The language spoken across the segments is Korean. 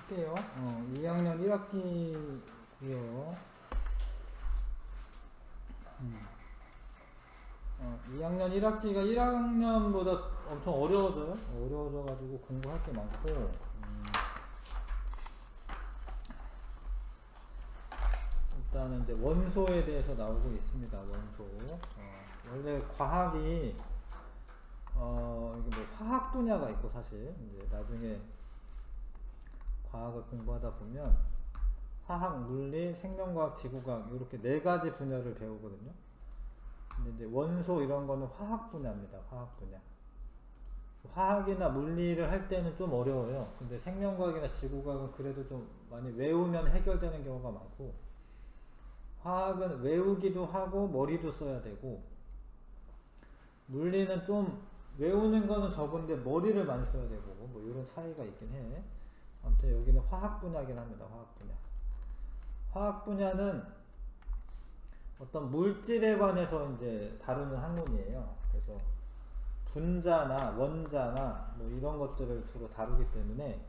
할게요. 2학년 1학기고요. 2학년 1학기가 1학년보다 엄청 어려워져요. 어려워져가지고 공부할 게 많고, 일단은 이제 원소에 대해서 나오고 있습니다. 원소. 원래 과학이 이게 뭐 화학 분야가 있고, 사실 이제 나중에 과학을 공부하다 보면 화학, 물리, 생명과학, 지구과학 이렇게 네 가지 분야를 배우거든요. 근데 이제 원소 이런 거는 화학 분야입니다. 화학 분야. 화학이나 물리를 할 때는 좀 어려워요. 근데 생명과학이나 지구과학은 그래도 좀 많이 외우면 해결되는 경우가 많고, 화학은 외우기도 하고 머리도 써야 되고, 물리는 좀 외우는 거는 적은데 머리를 많이 써야 되고, 뭐 이런 차이가 있긴 해. 아무튼 여기는 화학 분야긴 합니다. 화학 분야. 화학 분야는 어떤 물질에 관해서 이제 다루는 학문이에요. 그래서 분자나 원자나 뭐 이런 것들을 주로 다루기 때문에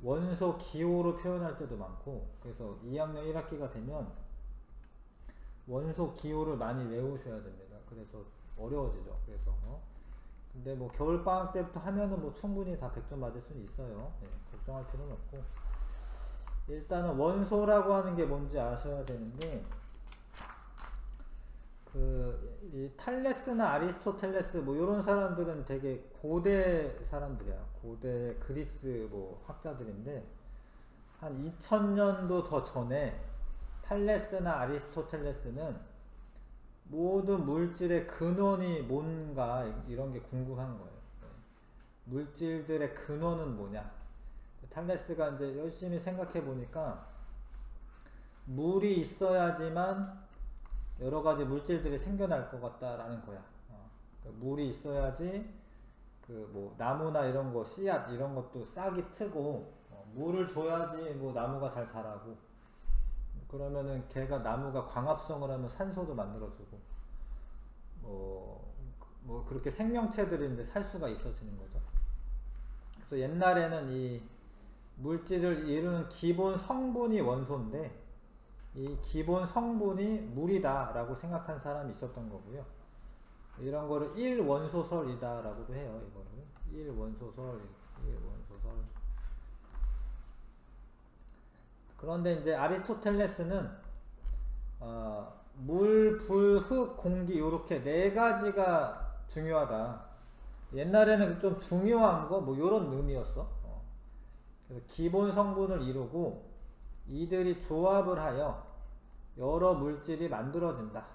원소 기호로 표현할 때도 많고, 그래서 2학년 1학기가 되면 원소 기호를 많이 외우셔야 됩니다. 그래서 어려워지죠. 그래서 근데 뭐 겨울방학 때부터 하면은 뭐 충분히 다 100점 맞을 수는 있어요. 네, 걱정할 필요는 없고, 일단은 원소라고 하는 게 뭔지 아셔야 되는데, 이 탈레스나 아리스토텔레스 뭐 이런 사람들은 되게 고대 사람들이야. 고대 그리스 뭐 학자들인데, 한 2000년도 더 전에 탈레스나 아리스토텔레스는 모든 물질의 근원이 뭔가 이런 게 궁금한 거예요. 물질들의 근원은 뭐냐. 탈레스가 이제 열심히 생각해 보니까 물이 있어야지만 여러 가지 물질들이 생겨날 것 같다라는 거야. 그러니까 물이 있어야지 그 뭐 나무나 이런 거 씨앗 이런 것도 싹이 트고, 물을 줘야지 뭐 나무가 잘 자라고, 그러면은 걔가 나무가 광합성을 하면 산소도 만들어주고, 뭐 그렇게 생명체들이 이제 살 수가 있어지는 거죠. 그래서 옛날에는 이 물질을 이루는 기본 성분이 원소인데, 이 기본 성분이 물이다 라고 생각한 사람이 있었던 거고요. 이런 거를 1원소설이다 라고도 해요. 이거를 1원소설. 그런데 이제 아리스토텔레스는 물, 불, 흙, 공기 요렇게 네 가지가 중요하다. 옛날에는 좀 중요한 거 뭐 요런 의미였어. 그래서 기본 성분을 이루고 이들이 조합을 하여 여러 물질이 만들어진다.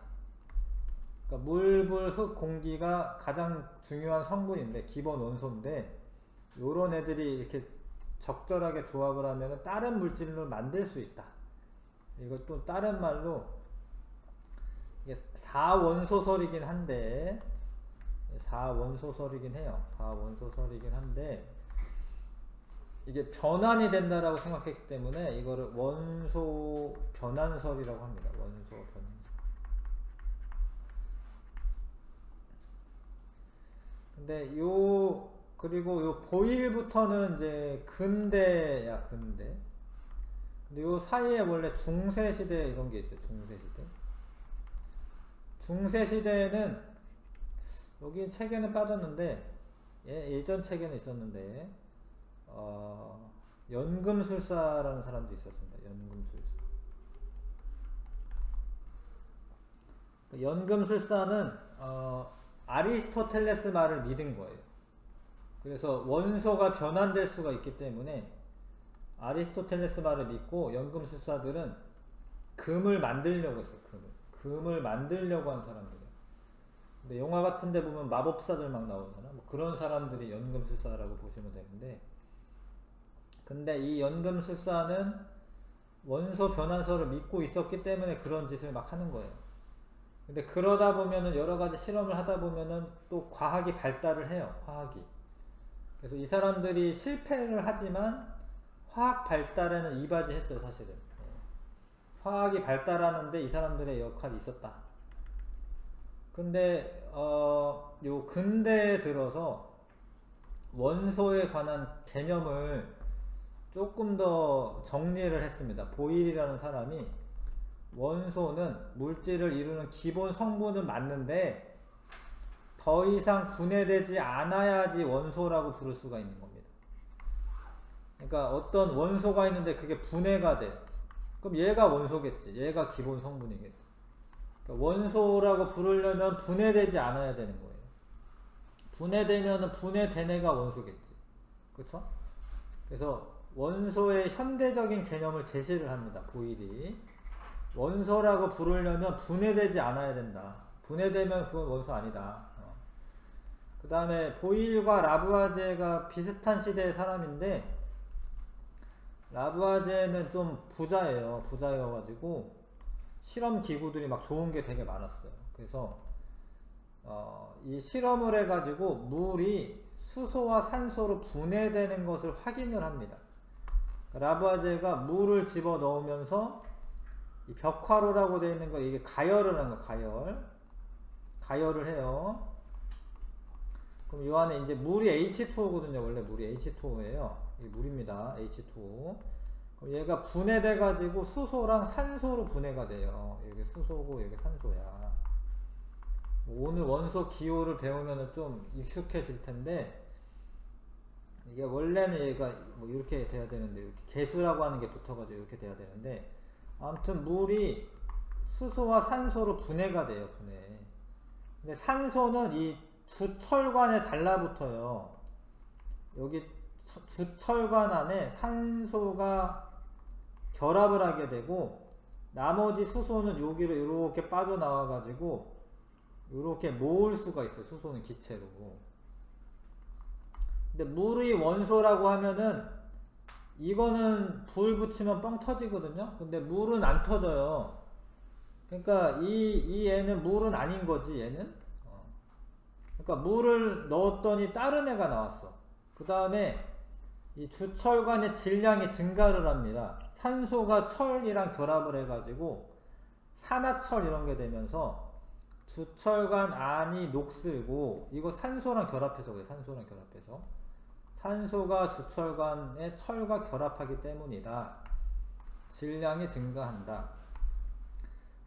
그러니까 물, 불, 흙, 공기가 가장 중요한 성분인데, 기본 원소인데, 요런 애들이 이렇게 적절하게 조합을 하면 다른 물질을 만들 수 있다. 이것도 다른 말로 이게 4원소설이긴 한데, 4원소설이긴 해요. 4원소설이긴 한데, 이게 변환이 된다라고 생각했기 때문에 이거를 원소 변환설이라고 합니다. 원소 변환설. 근데 그리고 요 보일부터는 이제 근대야, 근대. 근데 요 사이에 원래 중세시대 이런 게 있어요. 중세시대. 중세시대에는 여기 책에는 빠졌는데, 예전 책에는 있었는데, 연금술사라는 사람도 있었습니다. 연금술사. 연금술사는 아리스토텔레스 말을 믿은 거예요. 그래서 원소가 변환될 수가 있기 때문에 아리스토텔레스 말을 믿고, 연금술사들은 금을 만들려고 했어요. 금을 만들려고 한 사람들이에요. 근데 영화 같은 데 보면 마법사들 막 나오잖아. 뭐 그런 사람들이 연금술사라고 보시면 되는데, 근데 이 연금술사는 원소 변환설을 믿고 있었기 때문에 그런 짓을 막 하는 거예요. 근데 그러다 보면은 여러 가지 실험을 하다 보면은 또 과학이 발달을 해요. 화학이. 그래서 이 사람들이 실패를 하지만 화학 발달에는 이바지했어요. 사실은. 화학이 발달하는데 이 사람들의 역할이 있었다. 근데 요 근대에 들어서 원소에 관한 개념을 조금 더 정리를 했습니다. 보일이라는 사람이 원소는 물질을 이루는 기본 성분은 맞는데 더 이상 분해되지 않아야지 원소라고 부를 수가 있는 겁니다. 그러니까 어떤 원소가 있는데 그게 분해가 돼. 그럼 얘가 원소겠지. 얘가 기본 성분이겠지. 그러니까 원소라고 부르려면 분해되지 않아야 되는 거예요. 분해되면은 분해된 애가 원소겠지. 그쵸? 그래서 원소의 현대적인 개념을 제시를 합니다. 보일이. 원소라고 부르려면 분해되지 않아야 된다. 분해되면 그건 원소 아니다. 그 다음에 보일과 라부아제가 비슷한 시대의 사람인데 라부아제는 좀 부자예요. 부자여가지고 실험 기구들이 막 좋은 게 되게 많았어요. 그래서 이 실험을 해가지고 물이 수소와 산소로 분해되는 것을 확인을 합니다. 라부아제가 물을 집어 넣으면서 이 벽화로라고 되어 있는 거 이게 가열을 하는 거, 가열을 해요. 그럼 이 안에 이제 물이 H2O거든요. 원래 물이 H2O예요. 이 물입니다. H2O. 그럼 얘가 분해돼 가지고 수소랑 산소로 분해가 돼요. 여기 수소고 여기 산소야. 오늘 원소 기호를 배우면 좀 익숙해질 텐데 이게 원래는 얘가 뭐 이렇게 돼야 되는데 이렇게 개수라고 하는 게 붙어가지고 이렇게 돼야 되는데 아무튼 물이 수소와 산소로 분해가 돼요. 분해. 근데 산소는 이 주철관에 달라붙어요. 여기 주철관 안에 산소가 결합을 하게 되고 나머지 수소는 여기로 이렇게 빠져나와 가지고 이렇게 모을 수가 있어요. 수소는 기체로. 근데 물의 원소라고 하면은 이거는 불 붙이면 뻥 터지거든요. 근데 물은 안 터져요. 그러니까 이 애는 물은 아닌 거지. 얘는. 그러니까 물을 넣었더니 다른 애가 나왔어. 그 다음에 이 주철관의 질량이 증가를 합니다. 산소가 철이랑 결합을 해가지고 산화철 이런 게 되면서 주철관 안이 녹슬고 이거 산소랑 결합해서 그래. 산소랑 결합해서 산소가 주철관의 철과 결합하기 때문이다. 질량이 증가한다.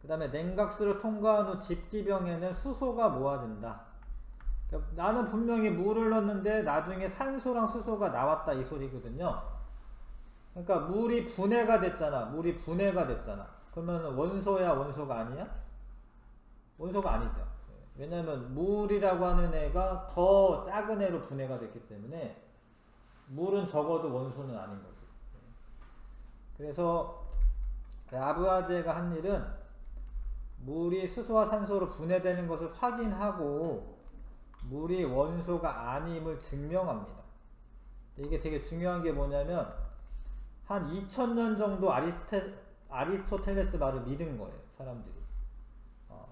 그 다음에 냉각수를 통과한 후 집기병에는 수소가 모아진다. 그러니까 나는 분명히 물을 넣었는데 나중에 산소랑 수소가 나왔다 이 소리거든요. 그러니까 물이 분해가 됐잖아. 물이 분해가 됐잖아. 그러면 원소야 원소가 아니야? 원소가 아니죠. 왜냐면 물이라고 하는 애가 더 작은 애로 분해가 됐기 때문에 물은 적어도 원소는 아닌 거지. 그래서 라부아제가 한 일은 물이 수소와 산소로 분해되는 것을 확인하고 물이 원소가 아님을 증명합니다. 이게 되게 중요한 게 뭐냐면 한 2000년 정도 아리스토텔레스 말을 믿은 거예요. 사람들이.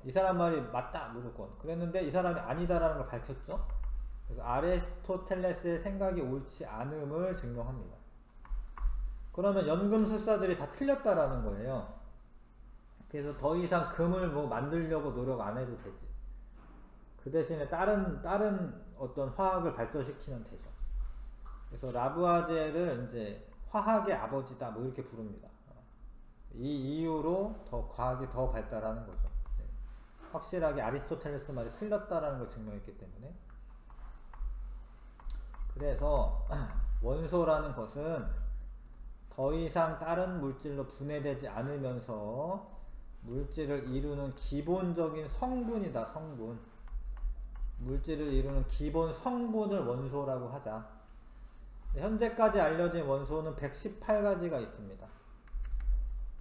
이 사람 말이 맞다 무조건 그랬는데 이 사람이 아니다라는 걸 밝혔죠. 그래서 아리스토텔레스의 생각이 옳지 않음을 증명합니다. 그러면 연금술사들이 다 틀렸다라는 거예요. 그래서 더 이상 금을 뭐 만들려고 노력 안 해도 되지. 그 대신에 다른 어떤 화학을 발전시키면 되죠. 그래서 라부아제를 이제 화학의 아버지다 뭐 이렇게 부릅니다. 이 이유로 더 과학이 더 발달하는 거죠. 네. 확실하게 아리스토텔레스 말이 틀렸다라는 걸 증명했기 때문에. 그래서 원소라는 것은 더 이상 다른 물질로 분해되지 않으면서 물질을 이루는 기본적인 성분이다. 성분. 물질을 이루는 기본 성분을 원소라고 하자. 현재까지 알려진 원소는 118가지가 있습니다.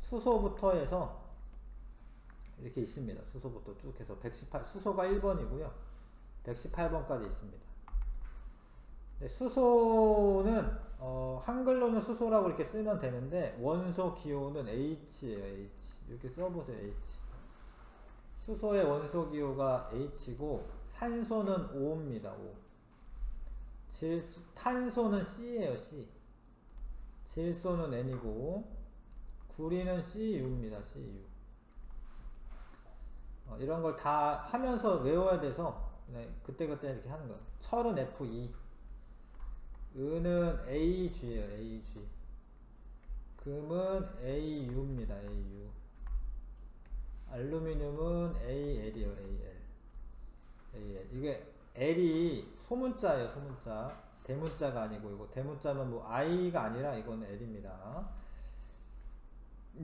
수소부터 해서 이렇게 있습니다. 수소부터 쭉 해서 118, 수소가 1번이고요. 118번까지 있습니다. 네, 수소는 한글로는 수소라고 이렇게 쓰면 되는데 원소 기호는 H예요. H. 이렇게 써보세요. H. 수소의 원소 기호가 H고 산소는 O입니다. O. 탄소는 C예요. C. 질소는 N이고 구리는 CU입니다. CU. 이런 걸 다 하면서 외워야 돼서 네, 그때그때 이렇게 하는 거예요. 철은 Fe, 은은 AG예요. AG. 금은 AU입니다. AU. 알루미늄은 AL이요. AL. 이게 L이 소문자예요. 소문자. 대문자가 아니고, 이거 대문자면 뭐 I가 아니라 이건 L입니다.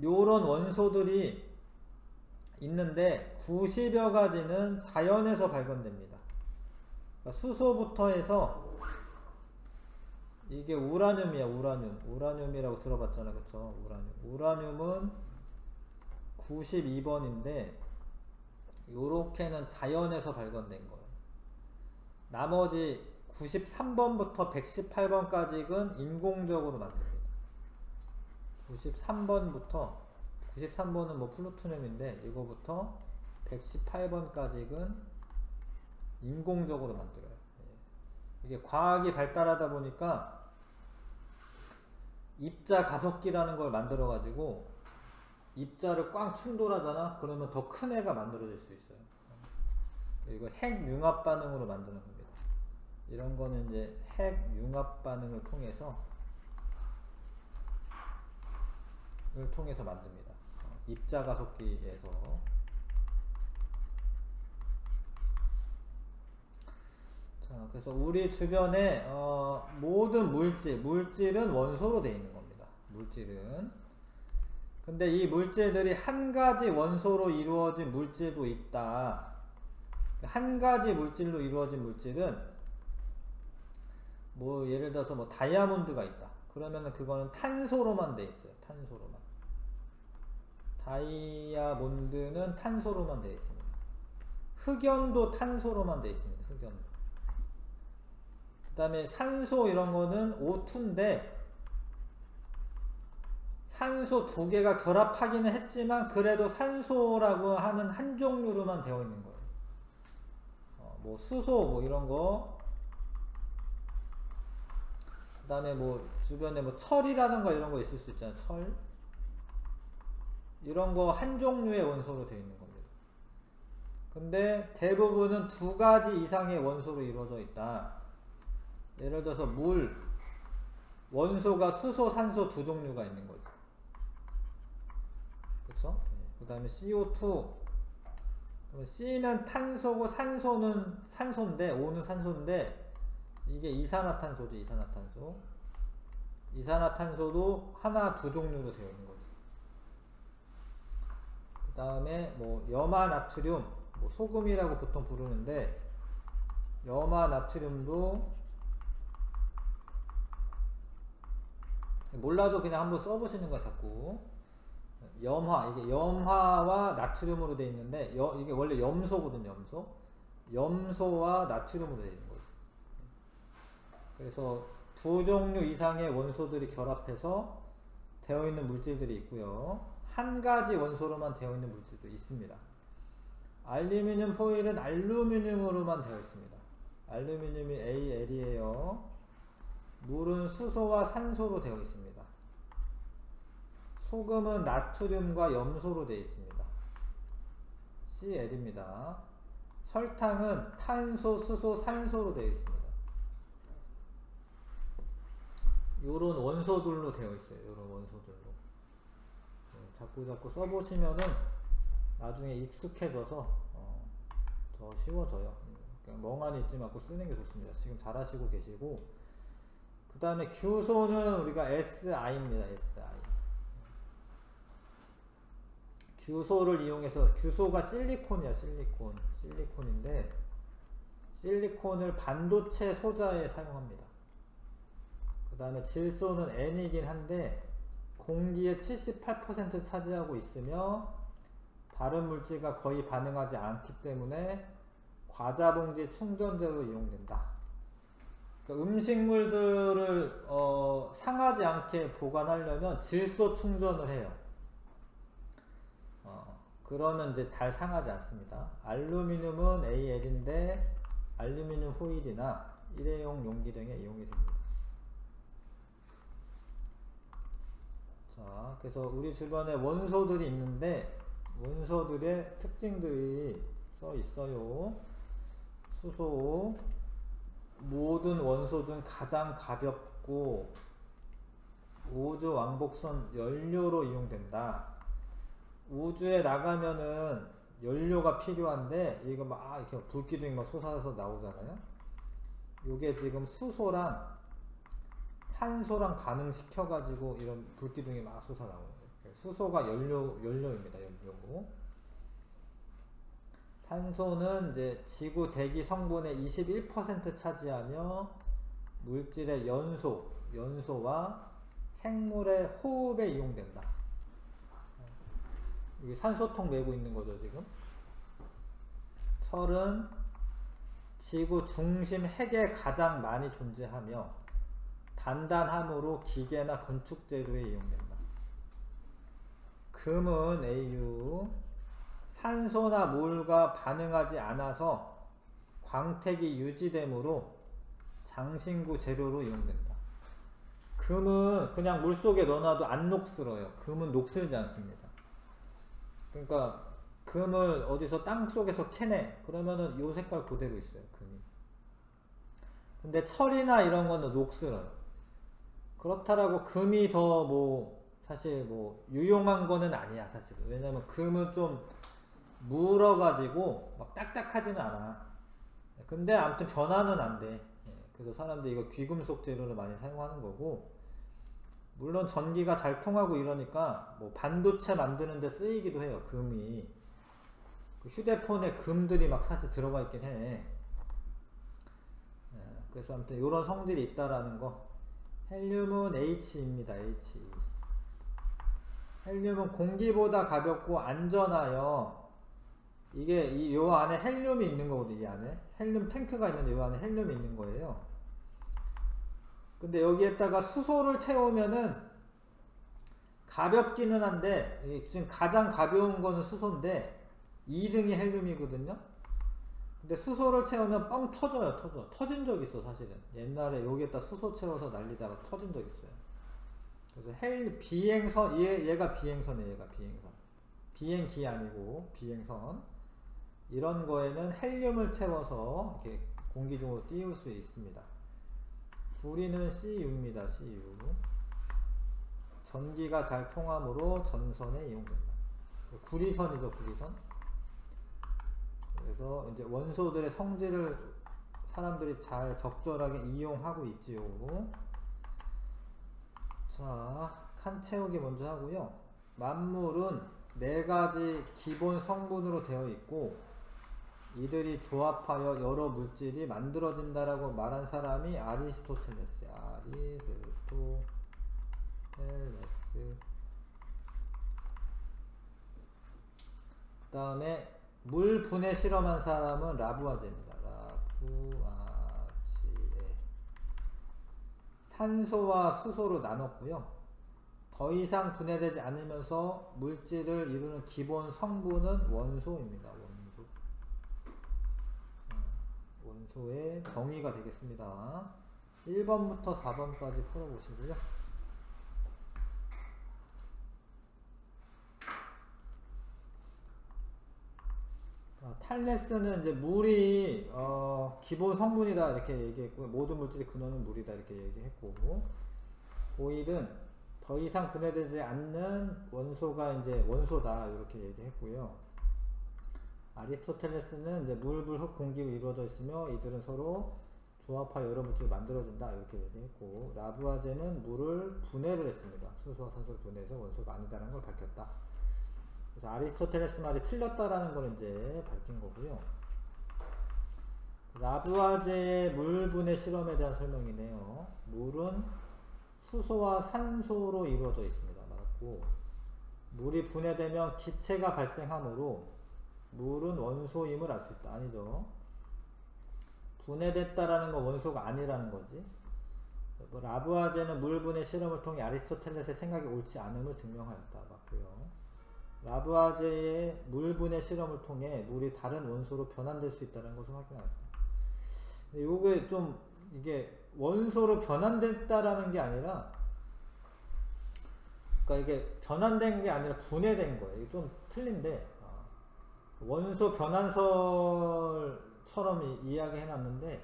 요런 원소들이 있는데 90여 가지는 자연에서 발견됩니다. 그러니까 수소부터 해서 이게 우라늄이야. 우라늄이라고 들어봤잖아. 그쵸? 우라늄은 92번인데 요렇게는 자연에서 발견된 거예요. 나머지 93번부터 118번까지는 인공적으로 만듭니다. 93번은 뭐 플루토늄인데 이거부터 118번까지는 인공적으로 만들어요. 이게 과학이 발달하다 보니까 입자 가속기라는 걸 만들어 가지고 입자를 꽝 충돌하잖아. 그러면 더 큰 애가 만들어질 수 있어요. 이거 핵 융합 반응으로 만드는 겁니다. 이런 거는 이제 핵 융합 반응을 통해서 만듭니다. 입자 가속기에서. 자, 그래서 우리 주변에 모든 물질은 원소로 되어 있는 겁니다. 물질은. 근데 이 물질들이 한 가지 원소로 이루어진 물질도 있다. 한 가지 물질로 이루어진 물질은 뭐 예를 들어서 뭐 다이아몬드가 있다. 그러면은 그거는 탄소로만 돼 있어요. 탄소로만. 다이아몬드는 탄소로만 돼 있습니다. 흑연도 탄소로만 돼 있습니다. 흑연도. 그 다음에 산소 이런 거는 O2인데 산소 두 개가 결합하기는 했지만 그래도 산소라고 하는 한 종류로만 되어 있는 거예요. 뭐 수소 뭐 이런 거. 그 다음에 뭐 주변에 뭐 철이라든가 이런 거 있을 수 있잖아요. 철. 이런 거 한 종류의 원소로 되어 있는 겁니다. 근데 대부분은 두 가지 이상의 원소로 이루어져 있다. 예를 들어서 물, 원소가 수소, 산소 두 종류가 있는 거죠. 그쵸? 그 다음에 CO2. C는 탄소고 산소는 산소인데, O는 산소인데, 이게 이산화탄소죠, 이산화탄소. 이산화탄소도 하나, 두 종류로 되어 있는 거죠. 그 다음에 뭐 염화나트륨, 뭐 소금이라고 보통 부르는데, 염화나트륨도 몰라도 그냥 한번 써보시는 거야, 자꾸. 이게 염화와 나트륨으로 되어 있는데, 이게 원래 염소거든요, 염소와 나트륨으로 되어 있는 거죠. 그래서 두 종류 이상의 원소들이 결합해서 되어 있는 물질들이 있고요. 한 가지 원소로만 되어 있는 물질도 있습니다. 알루미늄 포일은 알루미늄으로만 되어 있습니다. 알루미늄이 AL이에요. 물은 수소와 산소로 되어 있습니다. 소금은 나트륨과 염소로 되어 있습니다. CL입니다. 설탕은 탄소, 수소, 산소로 되어 있습니다. 요런 원소들로 되어 있어요. 요런 원소들로. 자꾸 써보시면은 나중에 익숙해져서 더 쉬워져요. 그냥 멍하니 있지 말고 쓰는 게 좋습니다. 지금 잘하시고 계시고. 그 다음에 규소는 우리가 SI입니다. SI. 규소를 이용해서, 규소가 실리콘이야. 실리콘인데 실리콘을 반도체 소자에 사용합니다. 그 다음에 질소는 N이긴 한데 공기의 78% 차지하고 있으며 다른 물질과 거의 반응하지 않기 때문에 과자봉지 충전재로 이용된다. 그러니까 음식물들을 상하지 않게 보관하려면 질소 충전을 해요. 그러면 이제 잘 상하지 않습니다. 알루미늄은 AL인데 알루미늄 호일이나 일회용 용기 등에 이용이 됩니다. 자, 그래서 우리 주변에 원소들이 있는데 원소들의 특징들이 써 있어요. 수소, 모든 원소 중 가장 가볍고 우주 왕복선 연료로 이용된다. 우주에 나가면은 연료가 필요한데 이거 막 이렇게 불기둥이 막 솟아서 나오잖아요. 요게 지금 수소랑 산소랑 반응시켜 가지고 이런 불기둥이 막 솟아 나오는 거예요. 수소가 연료입니다. 연료. 산소는 이제 지구 대기 성분의 21% 차지하며 물질의 연소와 생물의 호흡에 이용된다. 여기 산소통 메고 있는 거죠, 지금. 철은 지구 중심 핵에 가장 많이 존재하며 단단함으로 기계나 건축 재료에 이용된다. 금은 AU 산소나 물과 반응하지 않아서 광택이 유지되므로 장신구 재료로 이용된다. 금은 그냥 물속에 넣어놔도 안 녹슬어요. 금은 녹슬지 않습니다. 그러니까 금을 어디서 땅속에서 캐내 그러면은 요 색깔 그대로 있어요. 금이. 근데 철이나 이런 거는 녹슬어요. 그렇다라고 금이 더 뭐 사실 뭐 유용한 거는 아니야 사실은. 왜냐면 금은 좀 물어가지고 막 딱딱하지는 않아. 근데 아무튼 변화는 안 돼. 그래서 사람들이 이거 귀금속 재료를 많이 사용하는 거고, 물론 전기가 잘 통하고 이러니까 뭐 반도체 만드는 데 쓰이기도 해요. 금이. 휴대폰에 금들이 막 사실 들어가 있긴 해. 그래서 아무튼 이런 성질이 있다라는 거. 헬륨은 H입니다. H. 헬륨은 공기보다 가볍고 안전하여, 이게 요 안에 헬륨이 있는 거거든요. 이 안에 헬륨 탱크가 있는데 요 안에 헬륨이 있는 거예요. 근데 여기에다가 수소를 채우면은 가볍기는 한데, 지금 가장 가벼운 거는 수소인데 2등이 헬륨이거든요. 근데 수소를 채우면 뻥 터져요. 터진 적 있어. 사실은 옛날에 여기에다 수소 채워서 날리다가 터진 적 있어요. 그래서 비행선, 얘가 비행선이에요. 얘가 비행선. 비행기 아니고 비행선. 이런 거에는 헬륨을 채워서 이렇게 공기 중으로 띄울 수 있습니다. 구리는 CU입니다. CU. 전기가 잘 통하므로 전선에 이용된다. 구리선이죠. 구리선. 그래서 이제 원소들의 성질을 사람들이 잘 적절하게 이용하고 있지요. 자, 칸 채우기 먼저 하고요. 만물은 4가지 기본 성분으로 되어 있고 이들이 조합하여 여러 물질이 만들어진다라고 말한 사람이 아리스토텔레스. 그 다음에 물 분해 실험한 사람은 라부아제입니다. 라부아제. 산소와 수소로 나눴고요. 더 이상 분해되지 않으면서 물질을 이루는 기본 성분은 원소입니다. 원소의 정의가 되겠습니다. 1번부터 4번까지 풀어보시고요. 탈레스는 이제 물이 기본 성분이다 이렇게 얘기했고, 모든 물질의 근원은 물이다 이렇게 얘기했고, 보일은 더 이상 분해되지 않는 원소가 이제 원소다 이렇게 얘기했고요. 아리스토텔레스는 이제 물, 불, 흙, 공기로 이루어져 있으며 이들은 서로 조합하여 여러 물질을 만들어진다 이렇게 얘기했고, 라부아제는 물을 분해를 했습니다. 수소와 산소를 분해해서 원소가 아니다라는 걸 밝혔다. 그래서 아리스토텔레스 말이 틀렸다라는 걸 이제 밝힌 거고요. 라부아제의 물 분해 실험에 대한 설명이네요. 물은 수소와 산소로 이루어져 있습니다. 맞고, 물이 분해되면 기체가 발생하므로 물은 원소임을 알 수 있다. 아니죠. 분해됐다라는 건 원소가 아니라는 거지. 라부아제는 물 분해 실험을 통해 아리스토텔레스의 생각이 옳지 않음을 증명하였다. 맞고요. 라부아제의 물 분해 실험을 통해 물이 다른 원소로 변환될 수 있다는 것을 확인하였다. 근데 요게 좀 이게 원소로 변환됐다라는 게 아니라, 그러니까 이게 변환된 게 아니라 분해된 거예요. 이게 좀 틀린데, 원소 변환설처럼 이야기 해놨는데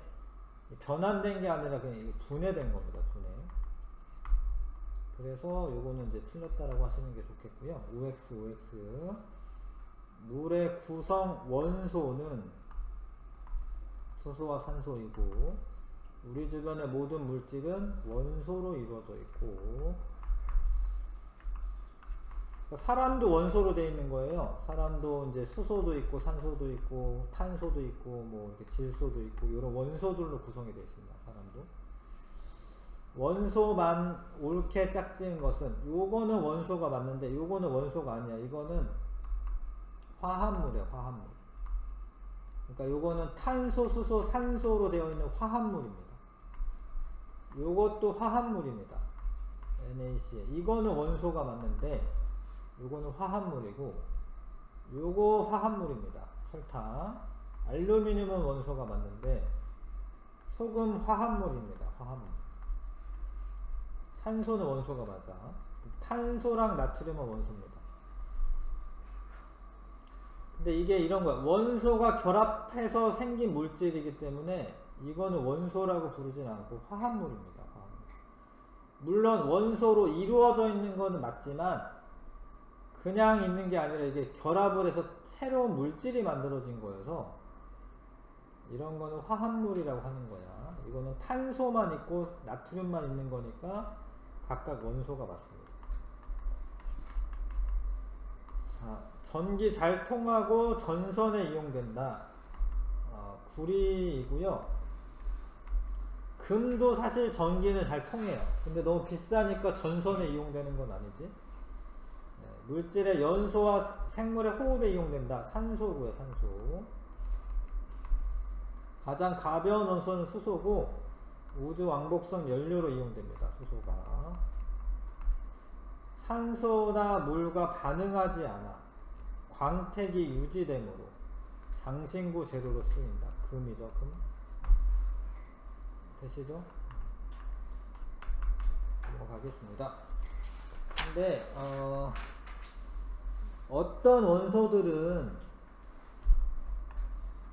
변환된 게 아니라 그냥 분해된 겁니다. 분해. 그래서 요거는 이제 틀렸다라고 하시는 게 좋겠고요. OX 물의 구성 원소는 수소와 산소이고 우리 주변의 모든 물질은 원소로 이루어져 있고, 사람도 원소로 되어 있는 거예요. 사람도 이제 수소도 있고 산소도 있고 탄소도 있고 뭐 이렇게 질소도 있고 이런 원소들로 구성이 되어 있습니다. 사람도. 원소만 옳게 짝지은 것은, 요거는 원소가 맞는데 요거는 원소가 아니야. 이거는 화합물이야. 화합물. 그러니까 요거는 탄소, 수소, 산소로 되어 있는 화합물입니다. 요것도 화합물입니다. NaCl. 이거는 원소가 맞는데 요거는 화합물이고, 요거 화합물입니다. 설탕. 알루미늄은 원소가 맞는데 소금 화합물입니다. 화합물. 산소는 원소가 맞아. 탄소랑 나트륨은 원소입니다. 근데 이게 이런 거야. 원소가 결합해서 생긴 물질이기 때문에 이거는 원소라고 부르진 않고 화합물입니다. 화합물. 물론 원소로 이루어져 있는 거는 맞지만 그냥 있는 게 아니라 이게 결합을 해서 새로운 물질이 만들어진 거여서 이런 거는 화합물이라고 하는 거야. 이거는 탄소만 있고 나트륨만 있는 거니까 각각 원소가 맞습니다. 자, 전기 잘 통하고 전선에 이용된다. 구리이고요. 금도 사실 전기는 잘 통해요. 근데 너무 비싸니까 전선에 이용되는 건 아니지. 물질의 연소와 생물의 호흡에 이용된다. 산소고요. 산소. 가장 가벼운 원소는 수소고 우주 왕복성 연료로 이용됩니다. 수소가. 산소나 물과 반응하지 않아 광택이 유지되므로 장신구 재료로 쓰인다. 금이죠. 금. 되시죠? 넘어가겠습니다. 근데 어떤 원소들은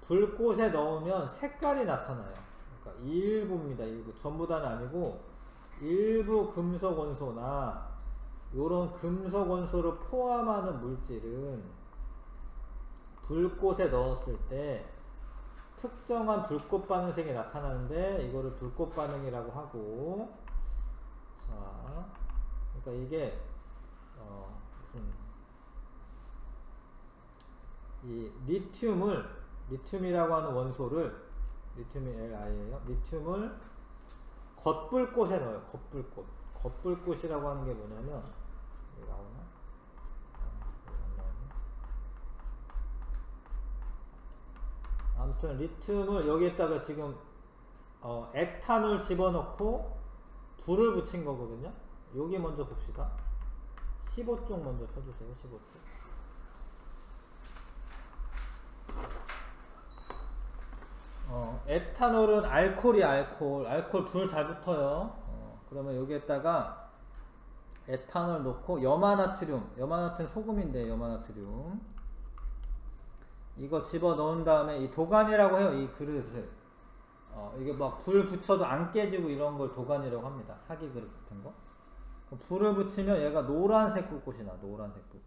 불꽃에 넣으면 색깔이 나타나요. 그러니까 일부입니다. 일부. 전부 다는 아니고 일부 금속 원소나 요런 금속 원소를 포함하는 물질은 불꽃에 넣었을 때 특정한 불꽃 반응색이 나타나는데 이거를 불꽃 반응이라고 하고, 자, 그러니까 이게 이 리튬이라고 하는 원소를, 리튬이 Li예요. 리튬을 겉불꽃에 넣어요. 겉불꽃. 겉불꽃이라고 하는 게 뭐냐면, 여기 나오나? 안 나오네. 아무튼 리튬을 여기에다가 지금 에탄올 집어넣고 불을 붙인 거거든요. 여기 먼저 봅시다. 15쪽 먼저 펴주세요. 15쪽. 에탄올은 알코올이 알코올 불 잘 붙어요. 그러면 여기에다가 에탄올 넣고 염화나트륨 소금인데 염화나트륨 이거 집어 넣은 다음에 이 도가니라고 해요. 이 그릇을 이게 막 불 붙여도 안 깨지고 이런 걸 도가니라고 합니다. 사기 그릇 같은 거. 불을 붙이면 얘가 노란색 불꽃이 나. 노란색 불꽃.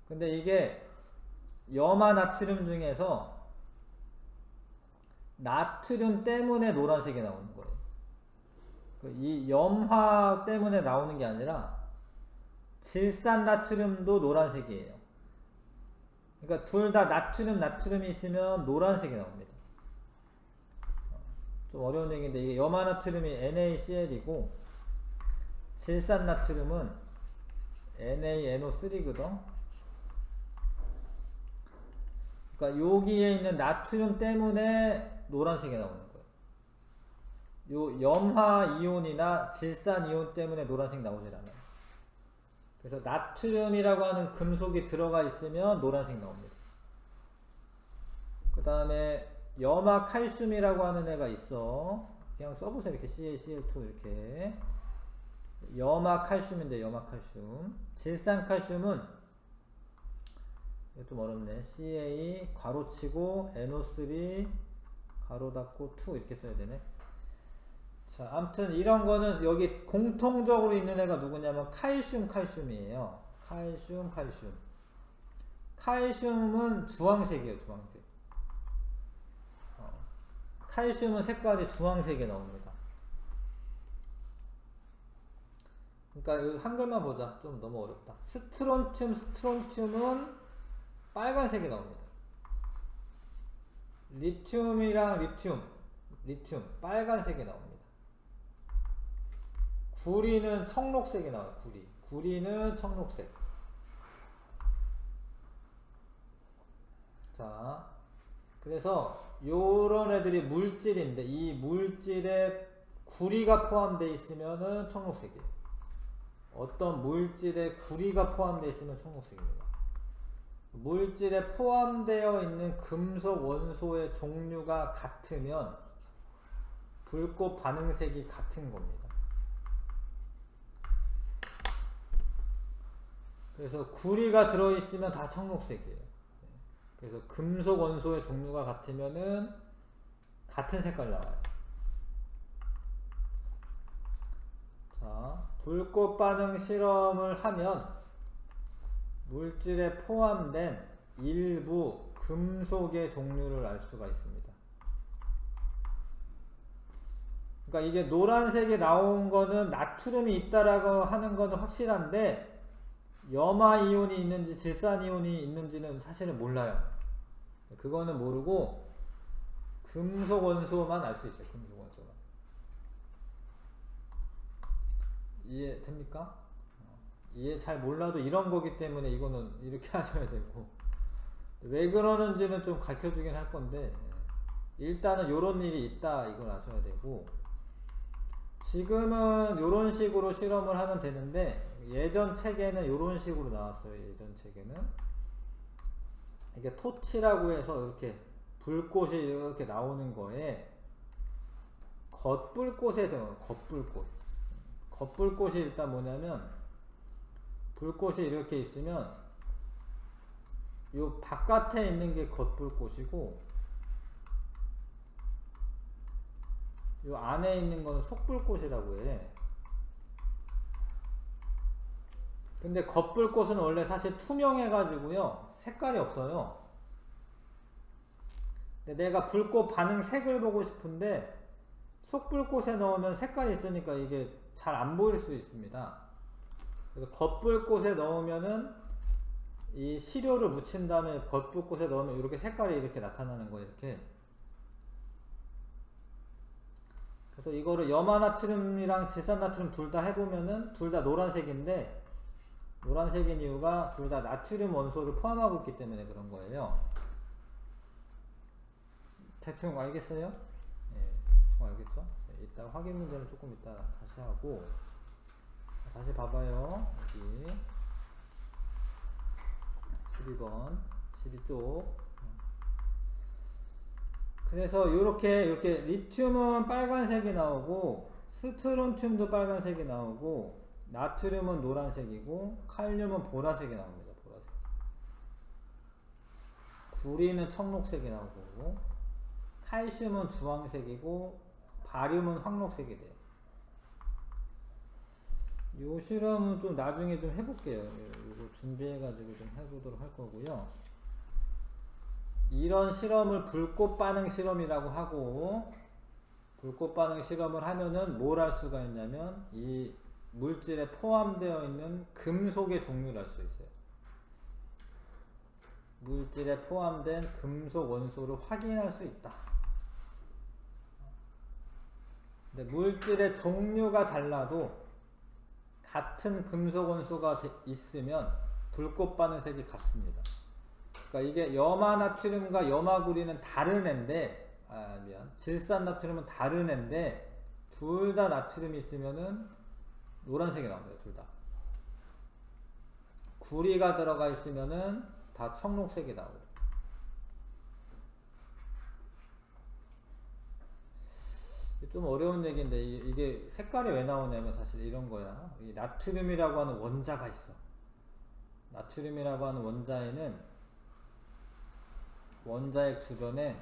근데 이게 염화나트륨 중에서 나트륨 때문에 노란색이 나오는 거예요. 이 염화 때문에 나오는 게 아니라 질산나트륨도 노란색이에요. 그러니까 둘 다 나트륨이 있으면 노란색이 나옵니다. 좀 어려운 얘기인데 이게 염화나트륨이 NaCl이고 질산나트륨은 NaNO3거든. 그러니까 여기에 있는 나트륨 때문에 노란색이 나오는 거예요. 요 염화이온이나 질산이온 때문에 노란색 나오질 않아요. 그래서 나트륨이라고 하는 금속이 들어가 있으면 노란색 나옵니다. 그 다음에 염화칼슘이라고 하는 애가 있어. 그냥 써보세요. 이렇게 CaCl2 이렇게. 염화칼슘인데 염화칼슘. 질산칼슘은 이거 좀 어렵네. CA 괄호치고 NO3 가로 닫고 2 이렇게 써야 되네. 자, 아무튼 이런 거는 여기 공통적으로 있는 애가 누구냐면 칼슘이에요. 칼슘. 칼슘은 주황색이에요, 주황색. 칼슘은 색깔이 주황색이 나옵니다. 그러니까 한글만 보자. 좀 너무 어렵다. 스트론튬은 빨간색이 나옵니다. 리튬이랑 리튬 빨간색이 나옵니다. 구리는 청록색이 나와요. 구리는 청록색. 자, 그래서 요런 애들이 물질인데 이 물질에 구리가 포함되어 있으면은 청록색이에요. 어떤 물질에 구리가 포함되어 있으면 청록색입니다. 물질에 포함되어 있는 금속 원소의 종류가 같으면 불꽃 반응색이 같은 겁니다. 그래서 구리가 들어있으면 다 청록색이에요. 그래서 금속 원소의 종류가 같으면은 같은 색깔 나와요. 자, 불꽃 반응 실험을 하면 물질에 포함된 일부 금속의 종류를 알 수가 있습니다. 그러니까 이게 노란색이 나온 거는 나트륨이 있다라고 하는 거는 확실한데 염화이온이 있는지 질산이온이 있는지는 사실은 몰라요. 그거는 모르고 금속 원소만 알 수 있어요. 금속 원소만. 이해됩니까? 이해 잘 몰라도 이런 거기 때문에 이거는 이렇게 하셔야 되고, 왜 그러는지는 좀 가르쳐 주긴 할 건데 일단은 요런 일이 있다 이걸 아셔야 되고, 지금은 요런 식으로 실험을 하면 되는데 예전 책에는 요런 식으로 나왔어요. 예전 책에는 이게 토치라고 해서 이렇게 불꽃이 이렇게 나오는 거에 겉불꽃에 대한 겉불꽃이 일단 뭐냐면, 불꽃이 이렇게 있으면 요 바깥에 있는 게 겉불꽃이고 요 안에 있는 거는 속불꽃이라고 해. 근데 겉불꽃은 원래 사실 투명해 가지고요 색깔이 없어요. 근데 내가 불꽃 반응 색을 보고 싶은데 속불꽃에 넣으면 색깔이 있으니까 이게 잘 안 보일 수 있습니다. 그래서 겉불꽃에 넣으면은 이 시료를 묻힌 다음에 겉불꽃에 넣으면 이렇게 색깔이 이렇게 나타나는 거예요. 이렇게. 그래서 이거를 염화나트륨이랑 질산나트륨 둘 다 해보면은 둘 다 노란색인데, 노란색인 이유가 둘 다 나트륨 원소를 포함하고 있기 때문에 그런 거예요. 대충 알겠어요? 네, 대충 알겠죠? 네, 이따 확인 문제는 조금 이따 다시 하고, 다시 봐봐요. 여기 12번 12쪽. 그래서 이렇게 리튬은 빨간색이 나오고 스트론튬도 빨간색이 나오고 나트륨은 노란색이고 칼륨은 보라색이 나옵니다. 보라색. 구리는 청록색이 나오고 칼슘은 주황색이고 바륨은 황록색이 돼요. 요 실험은 좀 나중에 좀 해볼게요. 이거 준비해가지고 좀 해보도록 할 거고요. 이런 실험을 불꽃 반응 실험이라고 하고, 불꽃 반응 실험을 하면은 뭘 할 수가 있냐면 이 물질에 포함되어 있는 금속의 종류를 알 수 있어요. 물질에 포함된 금속 원소를 확인할 수 있다. 근데 물질의 종류가 달라도 같은 금속 원소가 있으면 불꽃 반응색이 같습니다. 그러니까 이게 염화나트륨과 염화구리는 다른 애인데, 질산나트륨은 다른 애인데 둘 다 나트륨이 있으면은 노란색이 나옵니다. 둘 다. 구리가 들어가 있으면은 다 청록색이 나오고. 좀 어려운 얘기인데 이게 색깔이 왜 나오냐면 사실 이런 거야. 이 나트륨이라고 하는 원자가 있어. 나트륨이라고 하는 원자에는 원자핵 주변에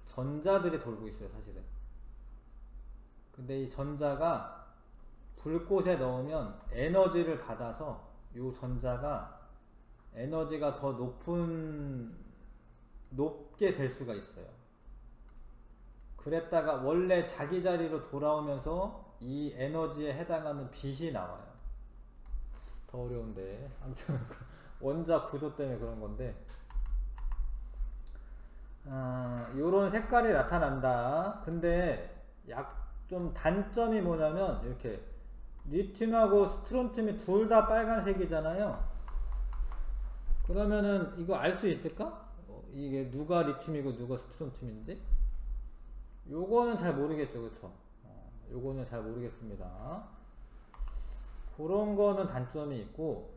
전자들이 돌고 있어요. 사실은 근데 이 전자가 불꽃에 넣으면 에너지를 받아서 이 전자가 에너지가 더 높게 될 수가 있어요. 그랬다가 원래 자기 자리로 돌아오면서 이 에너지에 해당하는 빛이 나와요. 더 어려운데 아무튼 원자 구조 때문에 그런 건데, 요런 색깔이 나타난다. 근데 좀 단점이 뭐냐면, 이렇게 리튬하고 스트론튬이 둘 다 빨간색이잖아요. 그러면은 이거 알 수 있을까? 이게 누가 리튬이고 누가 스트론튬인지? 요거는 잘 모르겠죠, 그쵸? 요거는 잘 모르겠습니다. 그런 거는 단점이 있고,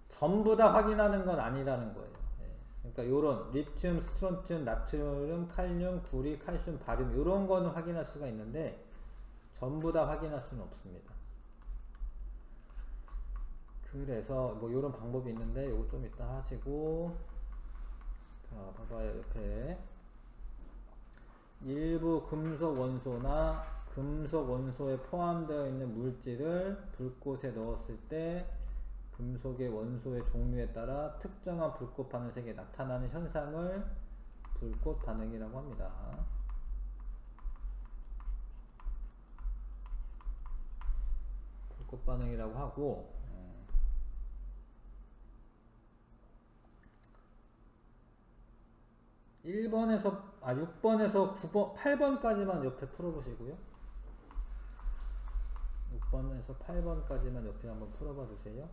전부 다 확인하는 건 아니라는 거예요. 그러니까 요런 리튬, 스트론튬, 나트륨, 칼륨, 구리, 칼슘, 바륨 요런 거는 확인할 수가 있는데 전부 다 확인할 수는 없습니다. 그래서 뭐 요런 방법이 있는데 요거 좀 이따 하시고, 자 봐봐요. 옆에 일부 금속 원소나 금속 원소에 포함되어 있는 물질을 불꽃에 넣었을 때 금속의 원소의 종류에 따라 특정한 불꽃 반응색이 나타나는 현상을 불꽃 반응이라고 합니다. 불꽃 반응이라고 하고, 6번에서 9번, 8번까지만 옆에 풀어보시고요. 6번에서 8번까지만 옆에 한번 풀어봐 주세요.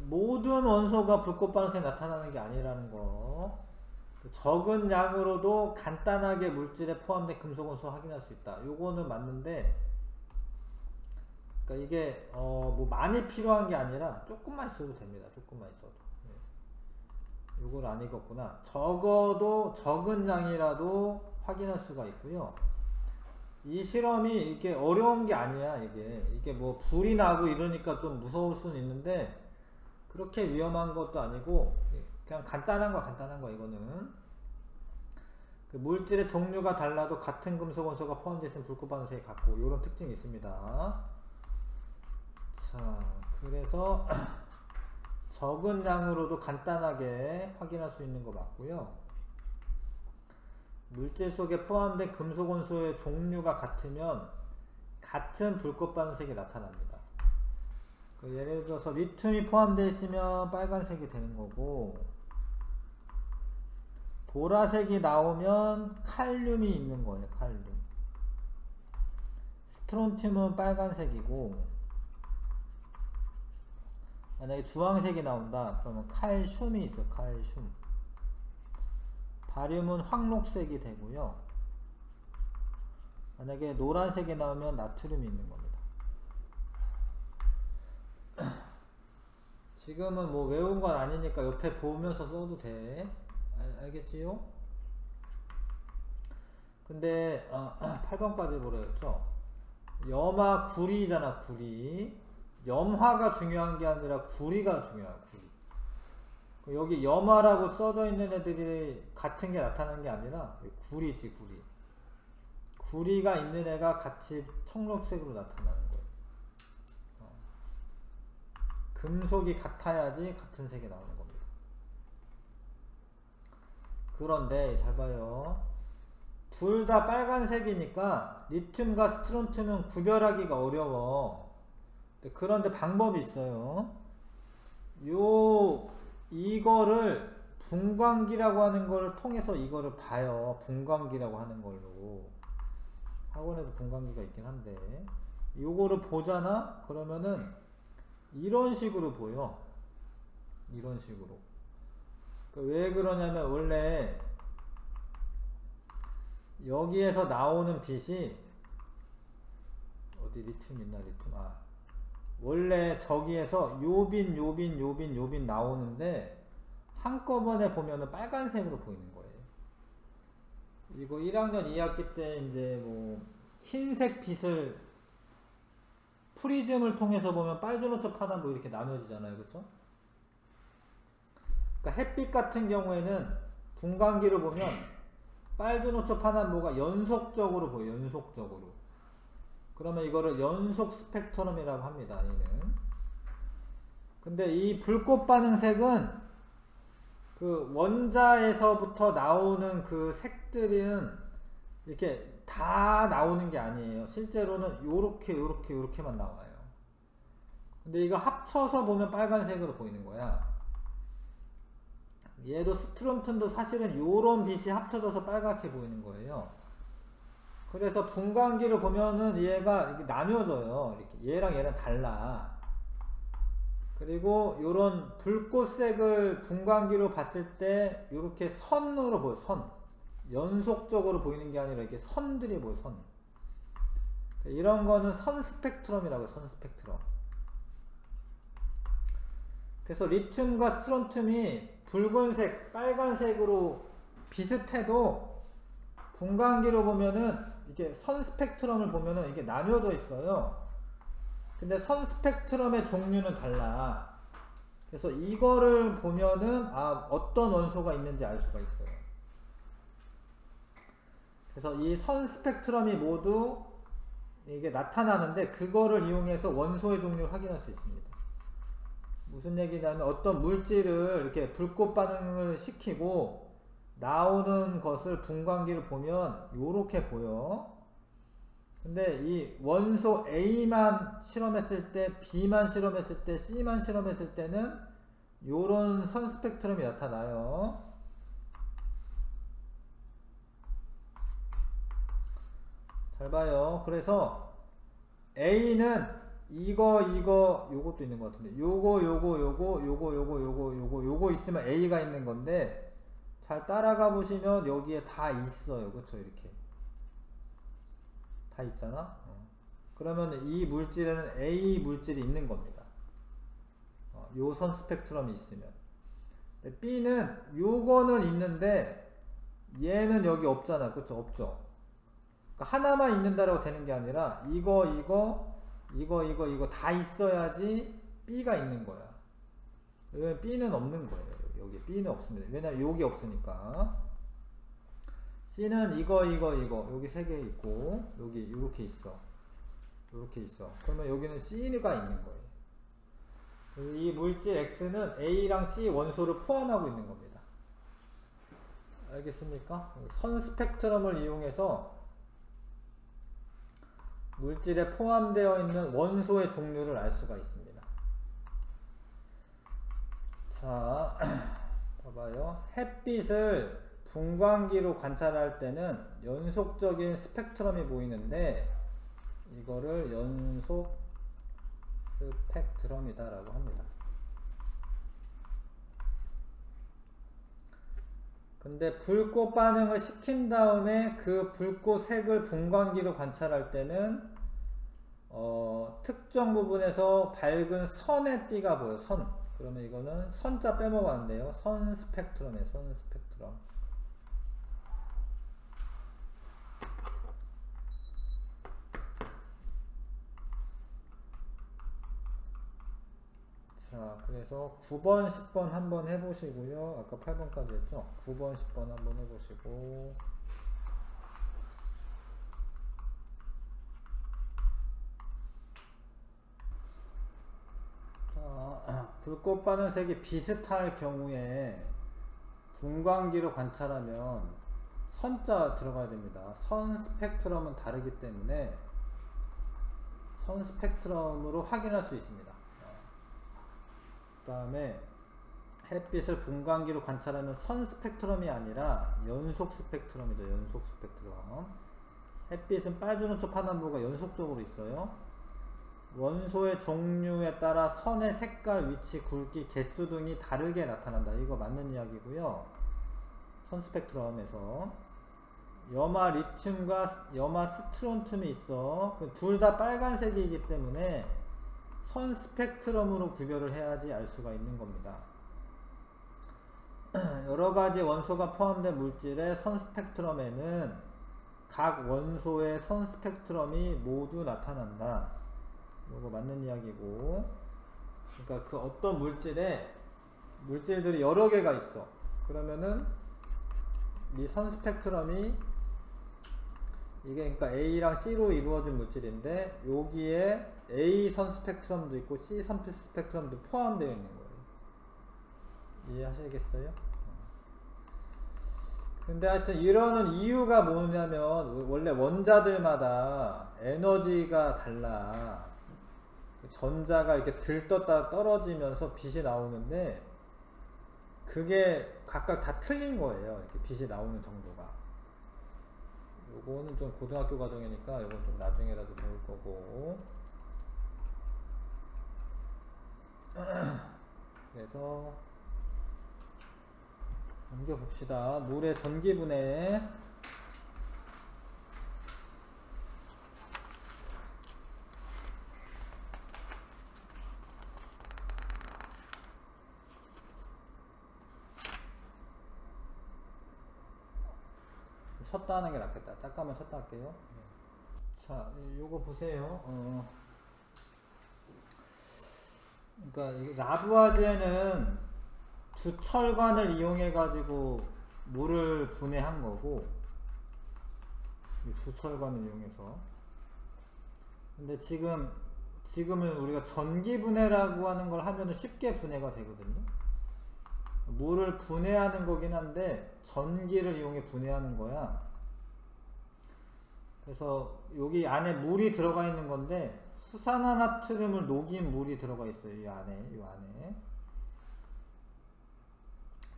모든 원소가 불꽃 반응에 나타나는 게 아니라는 거. 적은 양으로도 간단하게 물질에 포함된 금속 원소 확인할 수 있다. 요거는 맞는데, 그러니까 이게 뭐 많이 필요한 게 아니라 조금만 있어도 됩니다. 조금만 있어도. 요걸 안 읽었구나. 적어도 적은 양이라도 확인할 수가 있고요. 이 실험이 이게 어려운 게 아니야. 이게 뭐 불이 나고 이러니까 좀 무서울 수는 있는데 그렇게 위험한 것도 아니고 그냥 간단한 거 이거는. 그 물질의 종류가 달라도 같은 금속 원소가 포함되어 있으면 불꽃 반응색이 같고 이런 특징이 있습니다. 자, 그래서 적은 양으로도 간단하게 확인할 수 있는 거 맞고요. 물질 속에 포함된 금속 원소의 종류가 같으면 같은 불꽃 반응색이 나타납니다. 예를 들어서 리튬이 포함되어 있으면 빨간색이 되는 거고, 보라색이 나오면 칼륨이 있는 거예요. 칼륨. 스트론튬은 빨간색이고, 만약에 주황색이 나온다 그러면 칼슘이 있어요. 칼슘. 바륨은 황록색이 되고요. 만약에 노란색이 나오면 나트륨이 있는 겁니다. 지금은 뭐 외운 건 아니니까 옆에 보면서 써도 돼. 알겠지요? 근데 8번까지 보려했죠. 염화 구리잖아. 구리. 염화가 중요한 게 아니라 구리가 중요한 구리. 여기 염화라고 써져 있는 애들이 같은 게 나타나는 게 아니라 구리지. 구리. 구리가 있는 애가 같이 청록색으로 나타나는 거예요. 금속이 같아야지 같은 색이 나오는 겁니다. 그런데 잘 봐요. 둘 다 빨간색이니까 리튬과 스트론튬은 구별하기가 어려워. 그런데 방법이 있어요. 이거를 분광기라고 하는 걸 통해서 이거를 봐요. 분광기라고 하는 걸로. 학원에도 분광기가 있긴 한데, 요거를 보잖아? 그러면은 이런 식으로 보여. 이런 식으로. 왜 그러냐면 원래 여기에서 나오는 빛이 어디 리튬 있나? 리튬. 원래 저기에서 요빈 나오는데 한꺼번에 보면은 빨간색으로 보이는 거예요. 이거 1학년 2학기 때 이제 뭐 흰색 빛을 프리즘을 통해서 보면 빨주노초 파단 뭐 이렇게 나눠지잖아요. 그쵸? 그러니까 햇빛 같은 경우에는 분광기를 보면 빨주노초 파남보가 연속적으로 보여요. 연속적으로. 그러면 이거를 연속 스펙트럼이라고 합니다. 얘는. 근데 이 불꽃 반응색은 그 원자에서부터 나오는 그 색들은 이렇게 다 나오는 게 아니에요. 실제로는 요렇게만 나와요. 근데 이거 합쳐서 보면 빨간색으로 보이는 거야. 얘도 스트론튬도 사실은 요런 빛이 합쳐져서 빨갛게 보이는 거예요. 그래서 분광기를 보면은 얘가 이렇게 나뉘어져요. 이렇게 얘랑 달라. 그리고 요런 불꽃색을 분광기로 봤을 때 요렇게 선으로 보여. 선. 연속적으로 보이는 게 아니라 이렇게 선들이 보여. 선. 이런 거는 선 스펙트럼이라고 해요. 선 스펙트럼. 그래서 리튬과 스트론튬이 붉은색, 빨간색으로 비슷해도 분광기로 보면은 이게 선 스펙트럼을 보면은 이게 나뉘어져 있어요. 근데 선 스펙트럼의 종류는 달라. 그래서 이거를 보면은 어떤 원소가 있는지 알 수가 있어요. 그래서 이 선 스펙트럼이 모두 이게 나타나는데 그거를 이용해서 원소의 종류를 확인할 수 있습니다. 무슨 얘기냐면 어떤 물질을 이렇게 불꽃 반응을 시키고 나오는 것을 분광기를 보면 요렇게 보여. 근데 이 원소 A만 실험했을 때, B만 실험했을 때, C만 실험했을 때는 요런 선 스펙트럼이 나타나요. 잘 봐요. 그래서 A는 요것도 있는 것 같은데 요거 있으면 A가 있는 건데 잘 따라가 보시면 여기에 다 있어요. 그쵸? 이렇게 다 있잖아. 그러면 이 물질에는 A 물질이 있는 겁니다. 요 선 스펙트럼이 있으면. B는 요거는 있는데 얘는 여기 없잖아. 그쵸? 없죠. 그러니까 하나만 있는다라고 되는 게 아니라 이거 다 있어야지 B가 있는 거야. 왜냐면 B는 없는 거예요. 여기 B는 없습니다. 왜냐면 여기 없으니까. C는 이거 여기 3개 있고 여기 이렇게 있어. 그러면 여기는 C가 있는 거예요. 이 물질 X는 A랑 C 원소를 포함하고 있는 겁니다. 알겠습니까? 선 스펙트럼을 이용해서 물질에 포함되어 있는 원소의 종류를 알 수가 있습니다. 자, 봐봐요. 햇빛을 분광기로 관찰할 때는 연속적인 스펙트럼이 보이는데 이거를 연속 스펙트럼이다 라고 합니다. 근데 불꽃 반응을 시킨 다음에 그 불꽃 색을 분광기로 관찰할 때는 특정 부분에서 밝은 선의 띠가 보여요. 선. 그러면 이거는 선자 빼먹었는데요. 선 스펙트럼이에요. 선 스펙트럼. 자, 그래서 9번, 10번 한번 해보시고요. 아까 8번까지 했죠? 9번, 10번 한번 해보시고. 자, 불꽃 반응색이 비슷할 경우에 분광기로 관찰하면 선자 들어가야 됩니다. 선 스펙트럼은 다르기 때문에 선 스펙트럼으로 확인할 수 있습니다. 그 다음에 햇빛을 분광기로 관찰하면 선 스펙트럼이 아니라 연속 스펙트럼이죠. 연속 스펙트럼. 햇빛은 빨주노초 파남보가 연속적으로 있어요. 원소의 종류에 따라 선의 색깔, 위치, 굵기, 개수 등이 다르게 나타난다. 이거 맞는 이야기고요. 선 스펙트럼에서 염화 리튬과 염화 스트론튬이 있어. 둘 다 빨간색이기 때문에 선 스펙트럼으로 구별을 해야지 알 수가 있는 겁니다. 여러가지 원소가 포함된 물질의 선 스펙트럼에는 각 원소의 선 스펙트럼이 모두 나타난다. 이거 맞는 이야기고, 그러니까 그 어떤 물질들이 여러 개가 있어. 그러면은 이 선 스펙트럼이 이게 그러니까 A랑 C로 이루어진 물질인데 여기에 A 선 스펙트럼도 있고 C 선 스펙트럼도 포함되어 있는 거예요. 이해하시겠어요? 근데 하여튼 이러는 이유가 뭐냐면 원래 원자들마다 에너지가 달라. 전자가 이렇게 들떴다 떨어지면서 빛이 나오는데 그게 각각 다 틀린 거예요. 이렇게 빛이 나오는 정도가. 요거는 좀 고등학교 과정이니까 요건 좀 나중에라도 배울 거고. 그래서 넘겨봅시다. 물의 전기분해. 쳤다 하는 게 낫겠다. 잠깐만 쳤다 할게요. 자, 요거 보세요. 그러니까 이 라부아제는 두 철관을 이용해 가지고 물을 분해한 거고, 이 두 철관을 이용해서. 근데 지금은 우리가 전기 분해라고 하는 걸 하면 쉽게 분해가 되거든요. 물을 분해하는 거긴 한데 전기를 이용해 분해하는 거야. 그래서 여기 안에 물이 들어가 있는 건데 수산화나트륨을 녹인 물이 들어가 있어요. 이 안에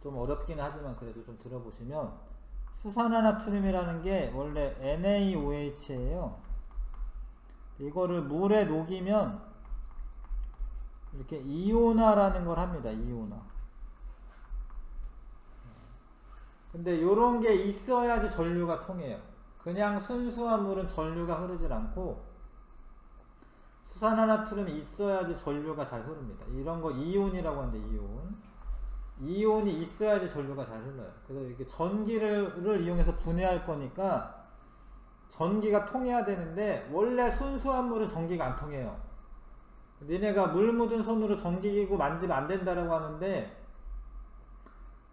좀 어렵긴 하지만 그래도 좀 들어보시면, 수산화나트륨이라는 게 원래 NaOH예요. 이거를 물에 녹이면 이렇게 이온화라는 걸 합니다. 이온화. 근데 요런 게 있어야지 전류가 통해요. 그냥 순수한 물은 전류가 흐르질 않고 수산화나트륨이 있어야지 전류가 잘 흐릅니다. 이런 거 이온이라고 하는데, 이온이 있어야지 전류가 잘 흘러요. 그래서 이렇게 전기를 이용해서 분해할 거니까 전기가 통해야 되는데 원래 순수한 물은 전기가 안 통해요. 니네가 물 묻은 손으로 전기기구 만지면 안 된다라고 하는데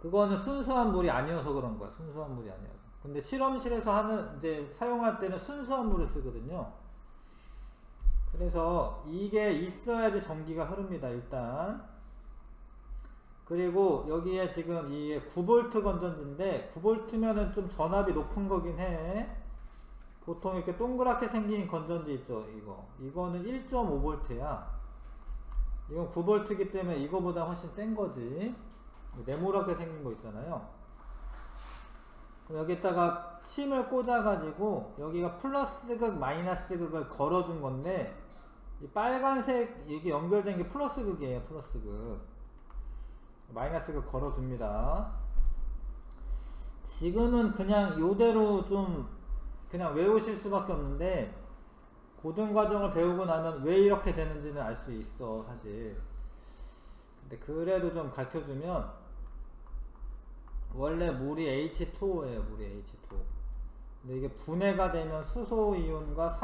그거는 순수한 물이 아니어서 그런 거야. 순수한 물이 아니어서. 근데 실험실에서 이제 사용할 때는 순수한 물을 쓰거든요. 그래서 이게 있어야지 전기가 흐릅니다. 일단. 그리고 여기에 지금 이게 9V 건전지인데 9V면은 좀 전압이 높은 거긴 해. 보통 이렇게 동그랗게 생긴 건전지 있죠. 이거는 1.5V야. 이건 9V이기 때문에 이거보다 훨씬 센 거지. 네모나게 생긴 거 있잖아요. 그럼 여기다가 침을 꽂아가지고 여기가 플러스 극, 마이너스 극을 걸어준 건데, 이 빨간색 이게 연결된 게 플러스 극이에요. 플러스 극. 마이너스 극 걸어줍니다. 지금은 그냥 요대로 좀 그냥 외우실 수밖에 없는데, 고등과정을 배우고 나면 왜 이렇게 되는지는 알 수 있어, 사실. 근데 그래도 좀 가르쳐주면, 원래 물이 H2O예요, 물이 H2O. 근데 이게 분해가 되면 수소 이온과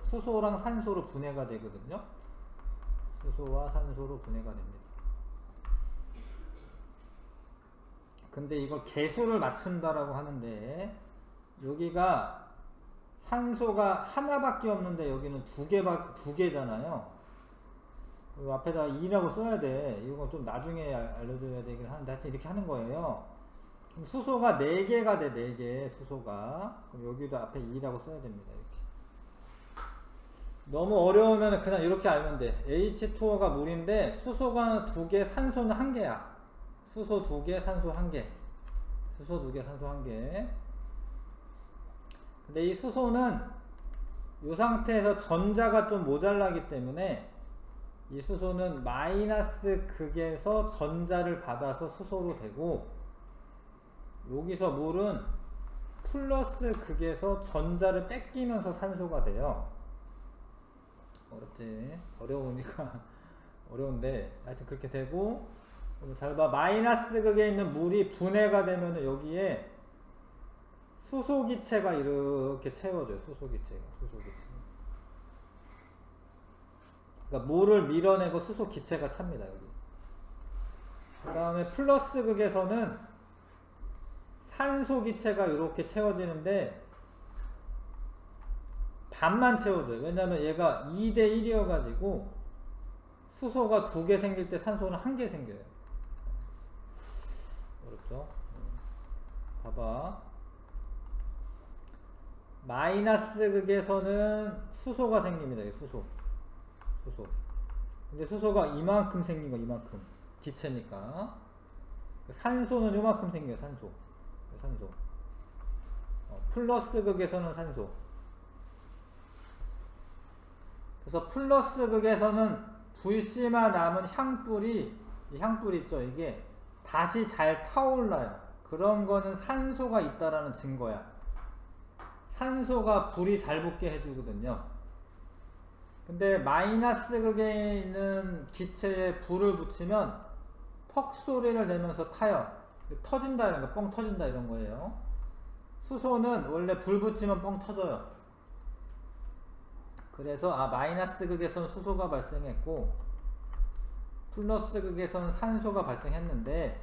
수소랑 산소로 분해가 되거든요. 수소와 산소로 분해가 됩니다. 근데 이걸 개수를 맞춘다라고 하는데, 여기가 산소가 하나밖에 없는데 여기는 두 개잖아요. 앞에다 2라고 써야 돼. 이거 좀 나중에 알려줘야 되긴 하는데, 하여튼 이렇게 하는 거예요. 그럼 수소가 4개가 돼, 4개, 수소가. 그럼 여기도 앞에 2라고 써야 됩니다, 이렇게. 너무 어려우면 그냥 이렇게 알면 돼. H2O가 물인데, 수소가 2개, 산소는 1개야. 수소 2개, 산소 1개. 수소 2개, 산소 1개. 근데 이 수소는 이 상태에서 전자가 좀 모자라기 때문에 이 수소는 마이너스 극에서 전자를 받아서 수소로 되고, 여기서 물은 플러스 극에서 전자를 뺏기면서 산소가 돼요. 어렵지? 어려우니까 어려운데 하여튼 그렇게 되고, 잘 봐. 마이너스 극에 있는 물이 분해가 되면 여기에 수소기체가 이렇게 채워져요. 수소기체가. 그러니까 물을 밀어내고 수소기체가 찹니다, 여기. 그 다음에 플러스 극에서는 산소기체가 이렇게 채워지는데 반만 채워져요. 왜냐면 얘가 2대 1이어가지고 수소가 2개 생길 때 산소는 1개 생겨요. 어렵죠? 봐봐. 마이너스 극에서는 수소가 생깁니다. 수소. 근데 수소가 이만큼 생긴 거, 이만큼. 기체니까. 산소는 요만큼 생겨요, 산소. 플러스 극에서는 산소. 그래서 플러스 극에서는 불씨만 남은 향불이, 이 향불 있죠, 이게 다시 잘 타올라요. 그런 거는 산소가 있다라는 증거야. 산소가 불이 잘 붙게 해주거든요. 근데 마이너스 극에 있는 기체에 불을 붙이면 퍽 소리를 내면서 타요. 터진다 이런 거, 뻥 터진다 이런 거예요. 수소는 원래 불 붙이면 뻥 터져요. 그래서 마이너스 극에서는 수소가 발생했고 플러스 극에서는 산소가 발생했는데,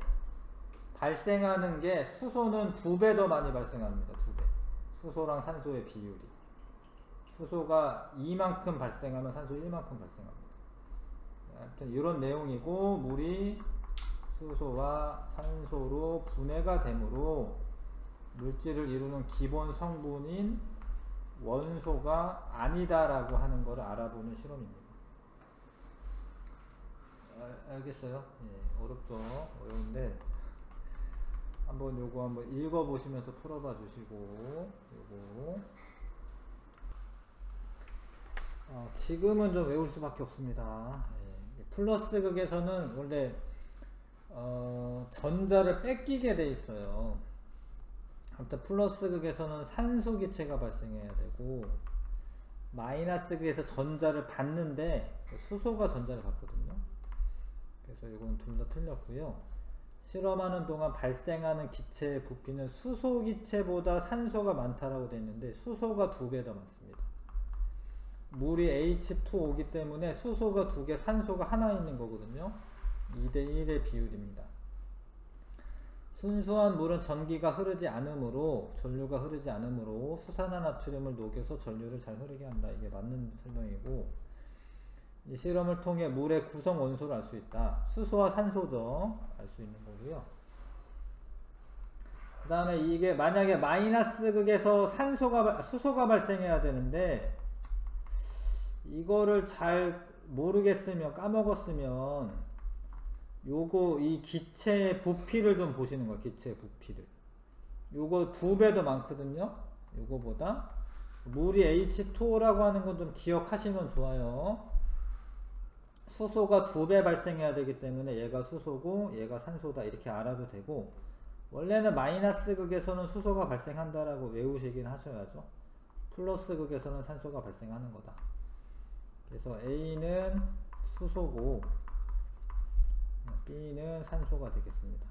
발생하는 게 수소는 2배 더 많이 발생합니다. 2배. 수소랑 산소의 비율이. 수소가 2만큼 발생하면 산소 1만큼 발생합니다. 아무튼 이런 내용이고, 물이 수소와 산소로 분해가 되므로 물질을 이루는 기본 성분인 원소가 아니다라고 하는 것을 알아보는 실험입니다. 알겠어요? 예, 어렵죠? 어려운데 한번 요거 한번 읽어보시면서 풀어봐 주시고, 요거 지금은 좀 외울 수밖에 없습니다. 예, 플러스 극에서는 원래 전자를 뺏기게 돼 있어요. 아무튼 플러스 극에서는 산소 기체가 발생해야 되고, 마이너스 극에서 전자를 받는데 수소가 전자를 받거든요. 그래서 이건 둘 다 틀렸고요. 실험하는 동안 발생하는 기체의 부피는 수소 기체보다 산소가 많다라고 되어 있는데, 수소가 2배 더 많습니다. 물이 H2O기 때문에 수소가 2개, 산소가 하나 있는 거거든요. 2대 1의 비율입니다. 순수한 물은 전기가 흐르지 않으므로, 전류가 흐르지 않으므로 수산화나트륨을 녹여서 전류를 잘 흐르게 한다. 이게 맞는 설명이고, 이 실험을 통해 물의 구성 원소를 알 수 있다. 수소와 산소죠. 알 수 있는 거고요. 그 다음에 이게 만약에 마이너스 극에서 수소가 발생해야 되는데, 이거를 잘 모르겠으면 까먹었으면 요거 이 기체의 부피를 좀 보시는 거예요. 기체의 부피를. 요거 2배 더 많거든요. 요거보다. 물이 H2O라고 하는 건 좀 기억하시면 좋아요. 수소가 2배 발생해야 되기 때문에 얘가 수소고 얘가 산소다 이렇게 알아도 되고, 원래는 마이너스 극에서는 수소가 발생한다라고 외우시긴 하셔야죠. 플러스 극에서는 산소가 발생하는 거다. 그래서 A는 수소고 B는 산소가 되겠습니다.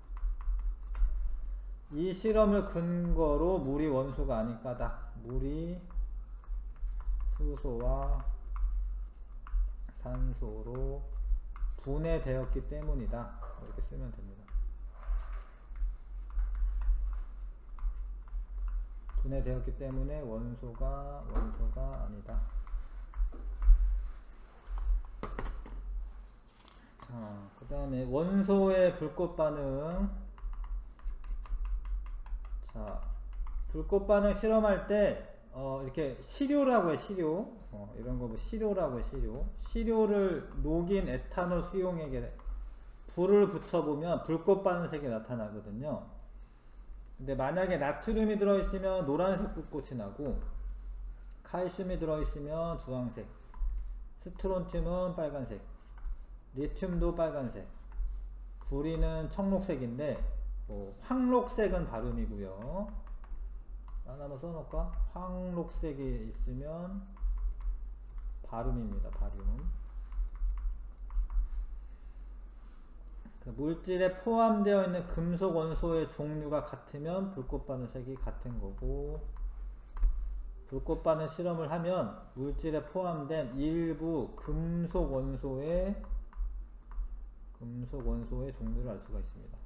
이 실험을 근거로 물이 원소가 아닌 까닭, 물이 수소와 산소로 분해되었기 때문이다. 이렇게 쓰면 됩니다. 분해되었기 때문에 원소가 아니다. 자, 그 다음에 원소의 불꽃 반응. 자, 불꽃 반응 실험할 때 이렇게 시료라고 해. 시료. 이런 거 뭐 시료라고 해. 시료를 녹인 에탄올 수용액에 불을 붙여보면 불꽃 반응색이 나타나거든요. 근데 만약에 나트륨이 들어있으면 노란색 불꽃이 나고, 칼슘이 들어있으면 주황색, 스트론튬은 빨간색, 리튬도 빨간색, 구리는 청록색인데 황록색은 바륨이고요. 하나 한번 써놓을까? 황록색이 있으면 바륨입니다. 바륨. 그 물질에 포함되어 있는 금속 원소의 종류가 같으면 불꽃 반응색이 같은 거고, 불꽃 반응 실험을 하면 물질에 포함된 일부 금속 원소의 종류를 알 수가 있습니다.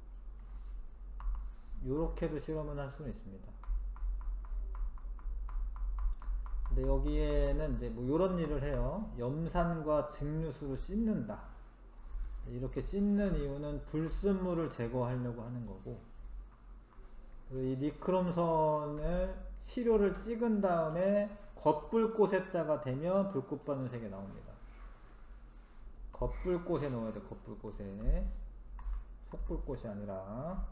요렇게도 실험을 할 수는 있습니다. 근데 여기에는 이제 뭐 요런 일을 해요. 염산과 증류수를 씻는다. 이렇게 씻는 이유는 불순물을 제거하려고 하는 거고, 이 니크롬선을 시료를 찍은 다음에 겉불꽃에다가 대면 불꽃 반응색이 나옵니다. 겉불꽃에 넣어야 돼. 겉불꽃에. 속불꽃이 아니라.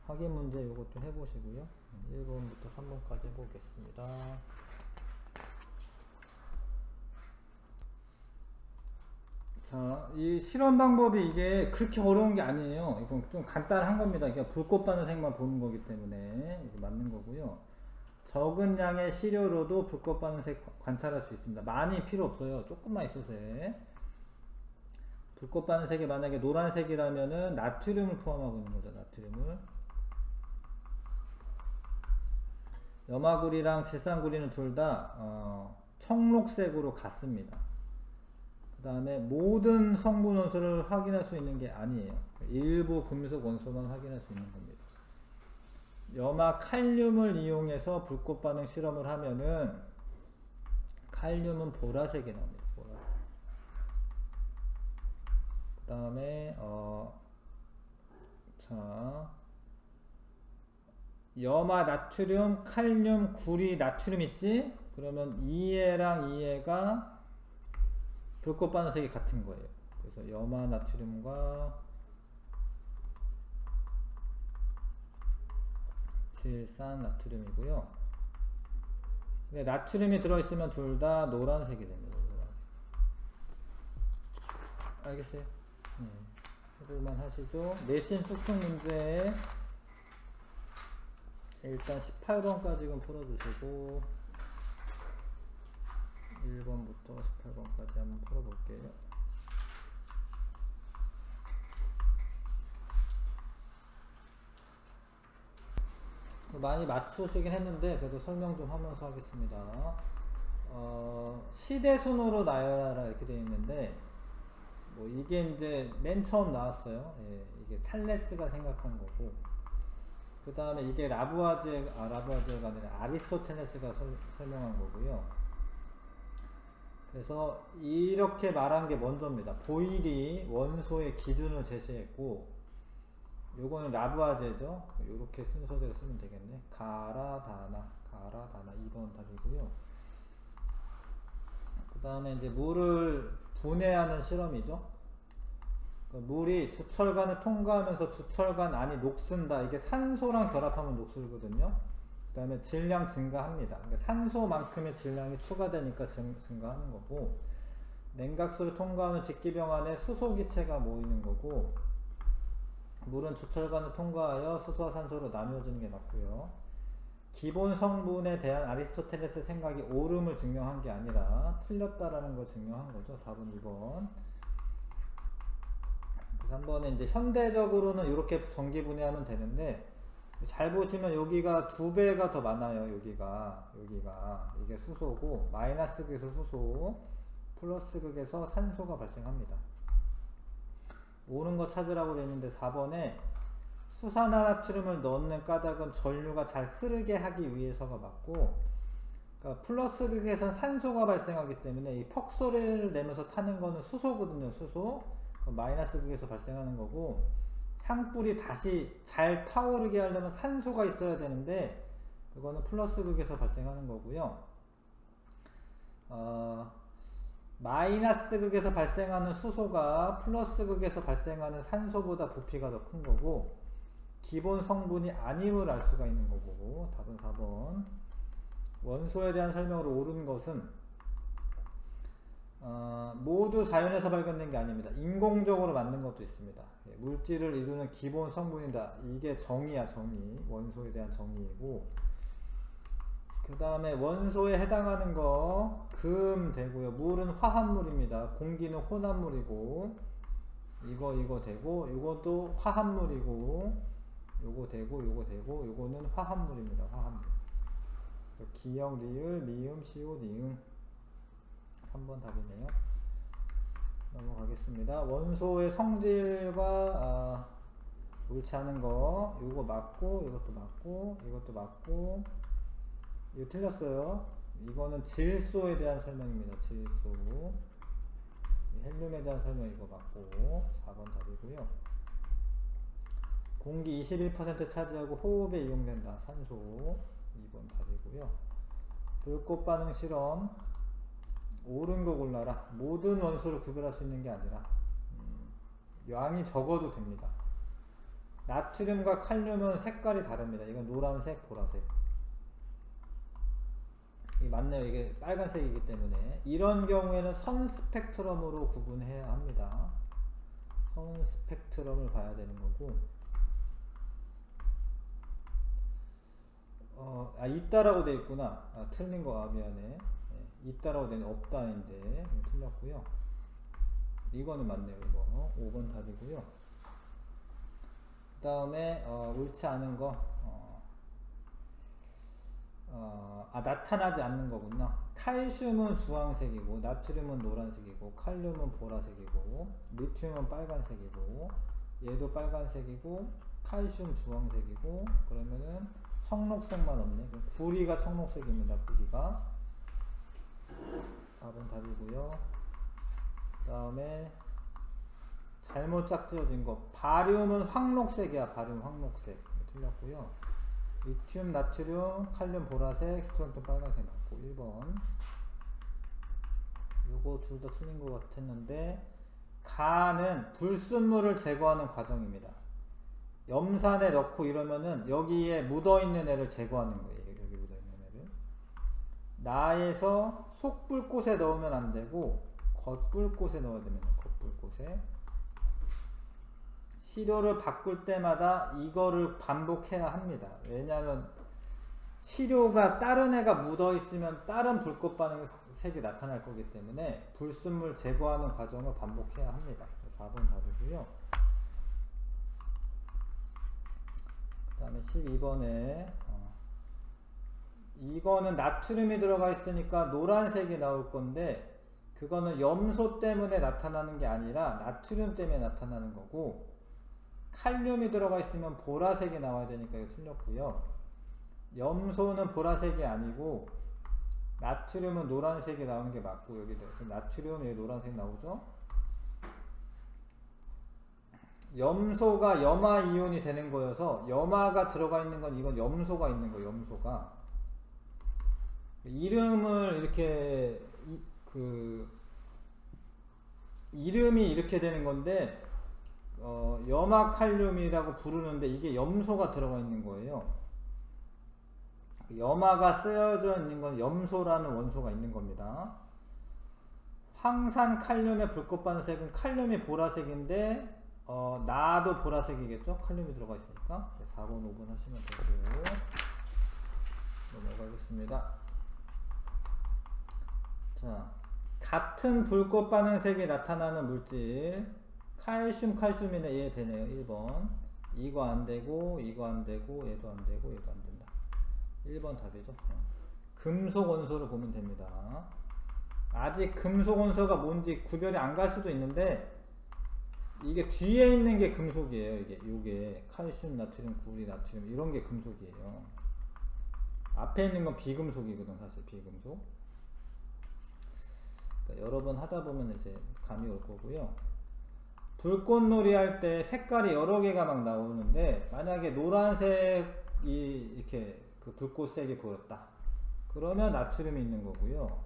확인 문제 요것도 해보시고요. 1번부터 3번까지 해보겠습니다. 자, 이 실험 방법이 이게 그렇게 어려운 게 아니에요. 이건 좀 간단한 겁니다. 그냥 불꽃 반응색만 보는 거기 때문에 이게 맞는 거고요. 적은 양의 시료로도 불꽃 반응색 관찰할 수 있습니다. 많이 필요 없어요. 조금만 있어도 돼. 불꽃 반응색이 만약에 노란색이라면은 나트륨을 포함하고 있는 거죠. 나트륨을. 염화구리랑 질산구리는 둘 다 청록색으로 같습니다. 그 다음에 모든 성분 원소를 확인할 수 있는 게 아니에요. 일부 금속 원소만 확인할 수 있는 겁니다. 염화 칼륨을 이용해서 불꽃 반응 실험을 하면은 칼륨은 보라색이 나옵니다. 보라색. 그 다음에 자, 염화 나트륨, 칼륨, 구리, 나트륨 있지? 그러면 2해랑 2해가 불꽃 반응색이 같은 거예요. 그래서 염화 나트륨과 질산 나트륨이고요. 근데 나트륨이 들어있으면 둘 다 노란색이 됩니다. 노란색. 알겠어요? 해볼만 하시죠? 내신 숙성 문제 일단 18번까지는 풀어주시고 1번부터 18번까지 한번 풀어볼게요. 많이 맞추시긴 했는데 그래도 설명 좀 하면서 하겠습니다. 시대순으로 나열하라 이렇게 되어 있는데 뭐 이게 이제 맨 처음 나왔어요. 예, 이게 탈레스가 생각한 거고, 그 다음에 이게 라부아제가 아니라 아리스토텔레스가 설명한 거고요. 그래서 이렇게 말한 게 먼저입니다. 보일이 원소의 기준을 제시했고, 요거는 라부아제죠. 요렇게 순서대로 쓰면 되겠네. 가라다나 2번 답이고요. 그 다음에 이제 물을 분해하는 실험이죠. 물이 주철관을 통과하면서 주철관 안이 녹슨다. 이게 산소랑 결합하면 녹슬거든요. 그 다음에 질량 증가합니다. 그러니까 산소만큼의 질량이 추가되니까 증가하는 거고, 냉각수를 통과하는 직기병 안에 수소기체가 모이는 거고, 물은 주철관을 통과하여 수소와 산소로 나누어지는 게 맞고요. 기본 성분에 대한 아리스토텔레스의 생각이 옳음을 증명한 게 아니라 틀렸다라는 걸 증명한 거죠. 답은 2번. 3번에 이제 현대적으로는 이렇게 전기 분해하면 되는데, 잘 보시면 여기가 2배가 더 많아요. 여기가 이게 수소고, 마이너스 극에서 수소, 플러스 극에서 산소가 발생합니다. 옳은 거 찾으라고 되어 있는데 4번에 수산화나트륨을 넣는 까닭은 전류가 잘 흐르게 하기 위해서가 맞고, 그러니까 플러스 극에선 산소가 발생하기 때문에 이 퍽 소리를 내면서 타는 거는 수소거든요. 수소. 마이너스 극에서 발생하는 거고, 향불이 다시 잘 타오르게 하려면 산소가 있어야 되는데 그거는 플러스 극에서 발생하는 거고요. 마이너스 극에서 발생하는 수소가 플러스 극에서 발생하는 산소보다 부피가 더 큰 거고, 기본 성분이 아님을 알 수가 있는 거고. 답은 4번. 원소에 대한 설명으로 옳은 것은 모두 자연에서 발견된 게 아닙니다. 인공적으로 만든 것도 있습니다. 물질을 이루는 기본 성분이다. 이게 정의야, 정의. 원소에 대한 정의이고, 그 다음에 원소에 해당하는 거 금 되고요. 물은 화합물입니다. 공기는 혼합물이고, 이거 되고, 이것도 화합물이고, 요거 되고, 요거는 화합물입니다. 화합물. 기역, 리을, 미음, 시옷, 이응. 3번 답이네요. 넘어가겠습니다. 원소의 성질과 옳지 않은 거, 요거 맞고, 이것도 맞고, 이것도 맞고, 이거 틀렸어요. 이거는 질소에 대한 설명입니다. 질소. 헬륨에 대한 설명 이거 맞고 4번 답이고요. 공기 21% 차지하고 호흡에 이용된다. 산소 2번 답이고요. 불꽃 반응 실험 옳은 거 골라라. 모든 원소를 구별할 수 있는 게 아니라 양이 적어도 됩니다. 나트륨과 칼륨은 색깔이 다릅니다. 이건 노란색, 보라색. 이게 맞네요. 이게 빨간색이기 때문에. 이런 경우에는 선 스펙트럼으로 구분해야 합니다. 선 스펙트럼을 봐야 되는 거고. 있다라고 돼 있구나. 틀린 거, 미안해. 있다라고 되는 없다인데 틀렸고요. 이거는 맞네요. 이거 5번 답이고요. 그 다음에 옳지 않은 거 나타나지 않는 거구나. 칼슘은 주황색이고 나트륨은 노란색이고 칼륨은 보라색이고 리튬은 빨간색이고 얘도 빨간색이고 칼슘 주황색이고, 그러면은 청록색만 없네. 구리가 청록색입니다. 구리가 4번 답이고요. 그 다음에 잘못 짝지어진 거 바륨은 황록색이야. 바륨 황록색 틀렸고요. 리튬, 나트륨, 칼륨 보라색, 스트론튬 빨간색 맞고 1번. 요거 둘 다 틀린 것 같았는데, 가는 불순물을 제거하는 과정입니다. 염산에 넣고 이러면은 여기에 묻어있는 애를 제거하는 거예요. 여기 묻어있는 애를. 나에서 속불꽃에 넣으면 안 되고 겉불꽃에 넣어야 됩니다. 겉불꽃에. 시료를 바꿀 때마다 이거를 반복해야 합니다. 왜냐하면 시료가 다른 애가 묻어 있으면 다른 불꽃 반응 색이 나타날 거기 때문에 불순물 제거하는 과정을 반복해야 합니다. 4번 답이고요. 그 다음에 12번에 이거는 나트륨이 들어가 있으니까 노란색이 나올 건데, 그거는 염소 때문에 나타나는 게 아니라 나트륨 때문에 나타나는 거고, 칼륨이 들어가 있으면 보라색이 나와야 되니까 이거 틀렸고요. 염소는 보라색이 아니고 나트륨은 노란색이 나오는 게 맞고, 여기도 지금 나트륨 여기 노란색 나오죠. 염소가 염화 이온이 되는 거여서 염화가 들어가 있는 건 이건 염소가 있는 거예요. 염소가 이름을 이렇게 그 이름이 이렇게 되는 건데 염화칼륨이라고 부르는데 이게 염소가 들어가 있는 거예요. 염화가 쓰여져 있는 건 염소라는 원소가 있는 겁니다. 황산칼륨의 불꽃반응색은 칼륨이 보라색인데 나도 보라색이겠죠? 칼륨이 들어가 있으니까. 4번, 5번 하시면 되고 넘어가겠습니다. 자, 같은 불꽃반응색이 나타나는 물질 칼슘이네. 이해되네요. 1번 이거 안되고 이거 안되고 얘도 안되고 얘도 안된다. 1번 답이죠. 금속 원소를 보면 됩니다. 아직 금속 원소가 뭔지 구별이 안 갈 수도 있는데 이게 뒤에 있는 게 금속이에요. 요게 칼슘, 나트륨, 구리, 나트륨 이런 게 금속이에요. 앞에 있는 건 비금속이거든. 사실 비금속. 그러니까 여러 번 하다 보면 이제 감이 올 거고요. 불꽃놀이 할 때 색깔이 여러 개가 막 나오는데 만약에 노란색이 이렇게 그 불꽃색이 보였다. 그러면 나트륨이 있는 거고요.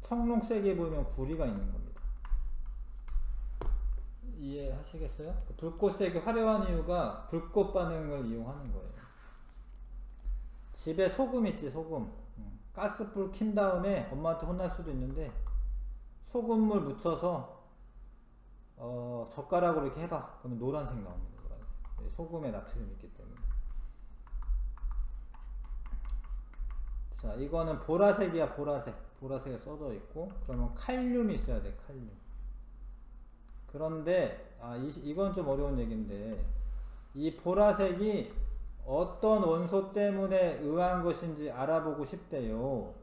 청록색이 보이면 구리가 있는 겁니다. 이해하시겠어요? 불꽃색이 화려한 이유가 불꽃 반응을 이용하는 거예요. 집에 소금 있지, 소금. 가스불 킨 다음에 엄마한테 혼날 수도 있는데 소금물 묻혀서 젓가락으로 이렇게 해봐. 그러면 노란색 나옵니다. 노란색. 소금에 나트륨이 있기 때문에. 자, 이거는 보라색이야. 보라색에 써져 있고 그러면 칼륨이 있어야 돼. 칼륨. 그런데 이건 좀 어려운 얘기인데 이 보라색이 어떤 원소 때문에 의한 것인지 알아보고 싶대요.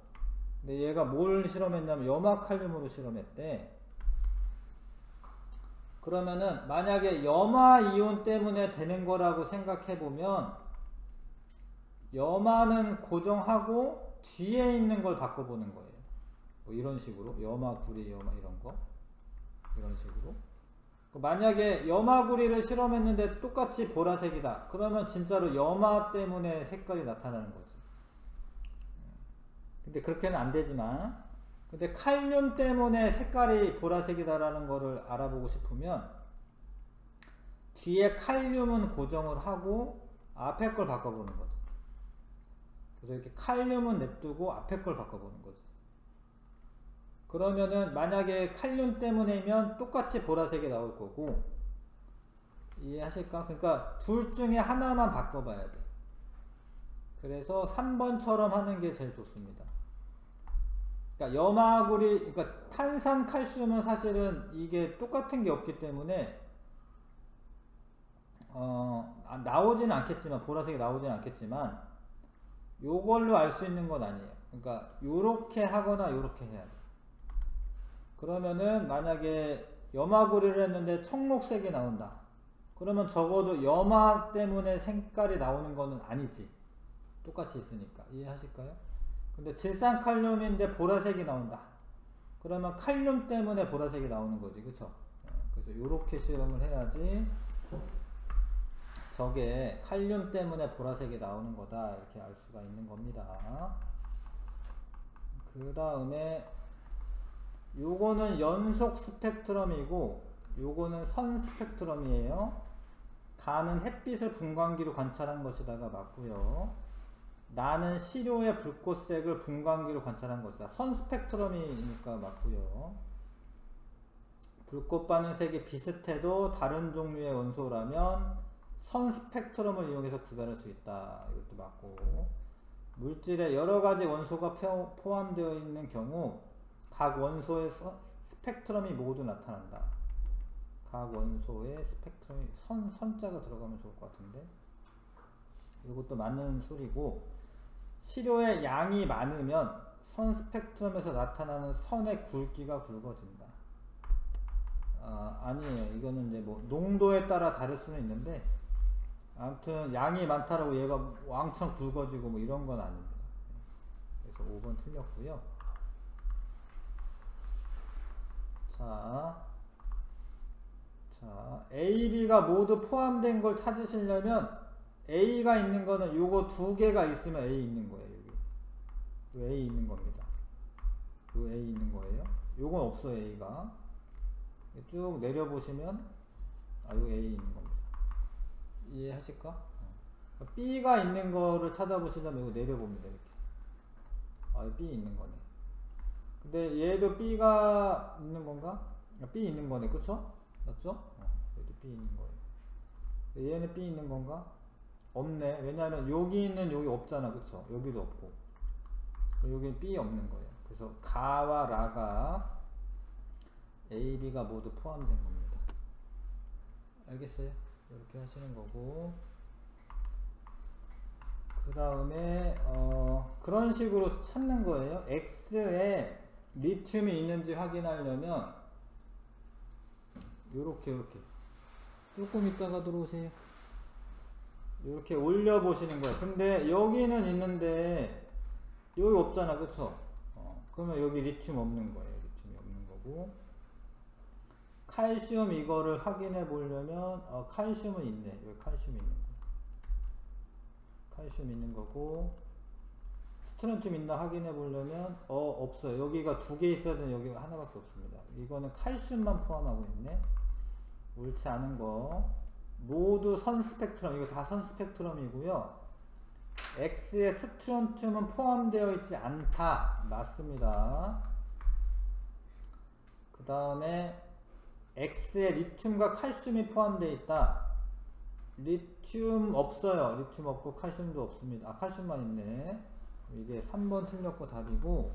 근데 얘가 뭘 실험했냐면 염화칼륨으로 실험했대. 그러면은 만약에 염화이온 때문에 되는 거라고 생각해보면 염화는 고정하고 뒤에 있는 걸 바꿔보는 거예요. 뭐 이런 식으로 염화, 구리, 염화 이런 거 이런 식으로. 만약에 염화구리를 실험했는데 똑같이 보라색이다. 그러면 진짜로 염화 때문에 색깔이 나타나는 거지. 근데 그렇게는 안 되지만, 근데 칼륨 때문에 색깔이 보라색이다라는 거를 알아보고 싶으면 뒤에 칼륨은 고정을 하고 앞에 걸 바꿔보는 거지. 그래서 이렇게 칼륨은 냅두고 앞에 걸 바꿔보는 거지. 그러면은 만약에 칼륨 때문이면 똑같이 보라색이 나올 거고, 이해하실까? 그러니까 둘 중에 하나만 바꿔봐야 돼. 그래서 3번처럼 하는 게 제일 좋습니다. 그러니까 염화구리, 그러니까 탄산 칼슘은 사실은 이게 똑같은 게 없기 때문에 나오지는 않겠지만, 보라색이 나오지는 않겠지만 요걸로 알 수 있는 건 아니에요. 그러니까 요렇게 하거나 요렇게 해야 돼. 그러면은 만약에 염화구리를 했는데 청록색이 나온다. 그러면 적어도 염화 때문에 색깔이 나오는 거는 아니지. 똑같이 있으니까. 이해하실까요? 근데 질산칼륨인데 보라색이 나온다. 그러면 칼륨 때문에 보라색이 나오는 거지. 그쵸? 그래서 요렇게 실험을 해야지 저게 칼륨 때문에 보라색이 나오는 거다. 이렇게 알 수가 있는 겁니다. 그 다음에 요거는 연속 스펙트럼이고 요거는 선 스펙트럼이에요. 다는 햇빛을 분광기로 관찰한 것이다가 맞고요. 나는 시료의 불꽃색을 분광기로 관찰한 것이다. 선 스펙트럼이니까 맞고요. 불꽃 반응색이 비슷해도 다른 종류의 원소라면 선 스펙트럼을 이용해서 구별할 수 있다. 이것도 맞고, 물질에 여러가지 원소가 포함되어 있는 경우 각 원소의 스펙트럼이 모두 나타난다. 각 원소의 스펙트럼이 선자가 들어가면 좋을 것 같은데, 이것도 맞는 소리고, 시료의 양이 많으면 선 스펙트럼에서 나타나는 선의 굵기가 굵어진다. 아니에요. 이거는 이제 뭐 농도에 따라 다를 수는 있는데 아무튼 양이 많다라고 얘가 왕창 굵어지고 뭐 이런 건 아닙니다. 그래서 5번 틀렸고요. 자, A, B가 모두 포함된 걸 찾으시려면 A가 있는 거는 요거 두 개가 있으면 A 있는 거예요. 여기 A 있는 겁니다. 요 A 있는 거예요. 요건 없어요, A가. 쭉 내려보시면, 요 A 있는 겁니다. 이해하실까? B가 있는 거를 찾아보시려면 이거 내려봅니다, 이렇게. B 있는 거네. 근데 얘도 B가 있는 건가? B 있는 거네, 그쵸? 맞죠? 얘도 B 있는 거예요. 얘는 B 있는 건가? 없네. 왜냐하면 여기 있는 여기 없잖아, 그쵸? 여기도 없고. 여기는 B 없는 거예요. 그래서 가와 라가 A, B가 모두 포함된 겁니다. 알겠어요? 이렇게 하시는 거고, 그 다음에 그런 식으로 찾는 거예요. X에 리튬이 있는지 확인하려면 요렇게 조금 있다가 들어오세요. 이렇게 올려 보시는 거예요. 근데 여기는 있는데 여기 없잖아, 그쵸? 그러면 여기 리튬 없는 거예요. 리튬이 없는 거고, 칼슘 이거를 확인해 보려면 칼슘은 있네. 여기 칼슘 있는 거. 칼슘 있는 거고, 스트론튬 있나 확인해 보려면 없어요. 여기가 두 개 있어야 되는, 여기가 하나밖에 없습니다. 이거는 칼슘만 포함하고 있네. 옳지 않은 거. 모두 선 스펙트럼, 이거 다 선 스펙트럼이고요. X에 스트론튬은 포함되어 있지 않다. 맞습니다. 그 다음에 X에 리튬과 칼슘이 포함되어 있다. 리튬 없어요. 리튬 없고 칼슘도 없습니다. 칼슘만 있네. 이게 3번 틀렸고 답이고,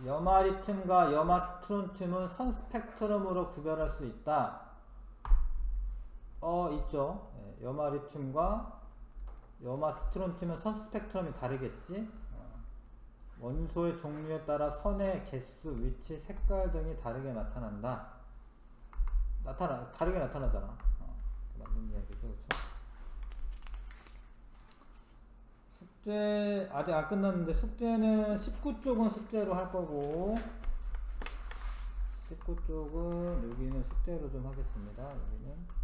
염화 리튬과 염화 스트론튬은 선 스펙트럼으로 구별할 수 있다. 있죠. 염화 리튬과 염화 스트론튬은 선 스펙트럼이 다르겠지. 원소의 종류에 따라 선의 개수, 위치, 색깔 등이 다르게 나타난다. 다르게 나타나잖아. 맞는 이야기죠, 그렇죠? 숙제 아직 안 끝났는데, 숙제는 19쪽은 숙제로 할 거고, 19쪽은 여기는 숙제로 좀 하겠습니다. 여기는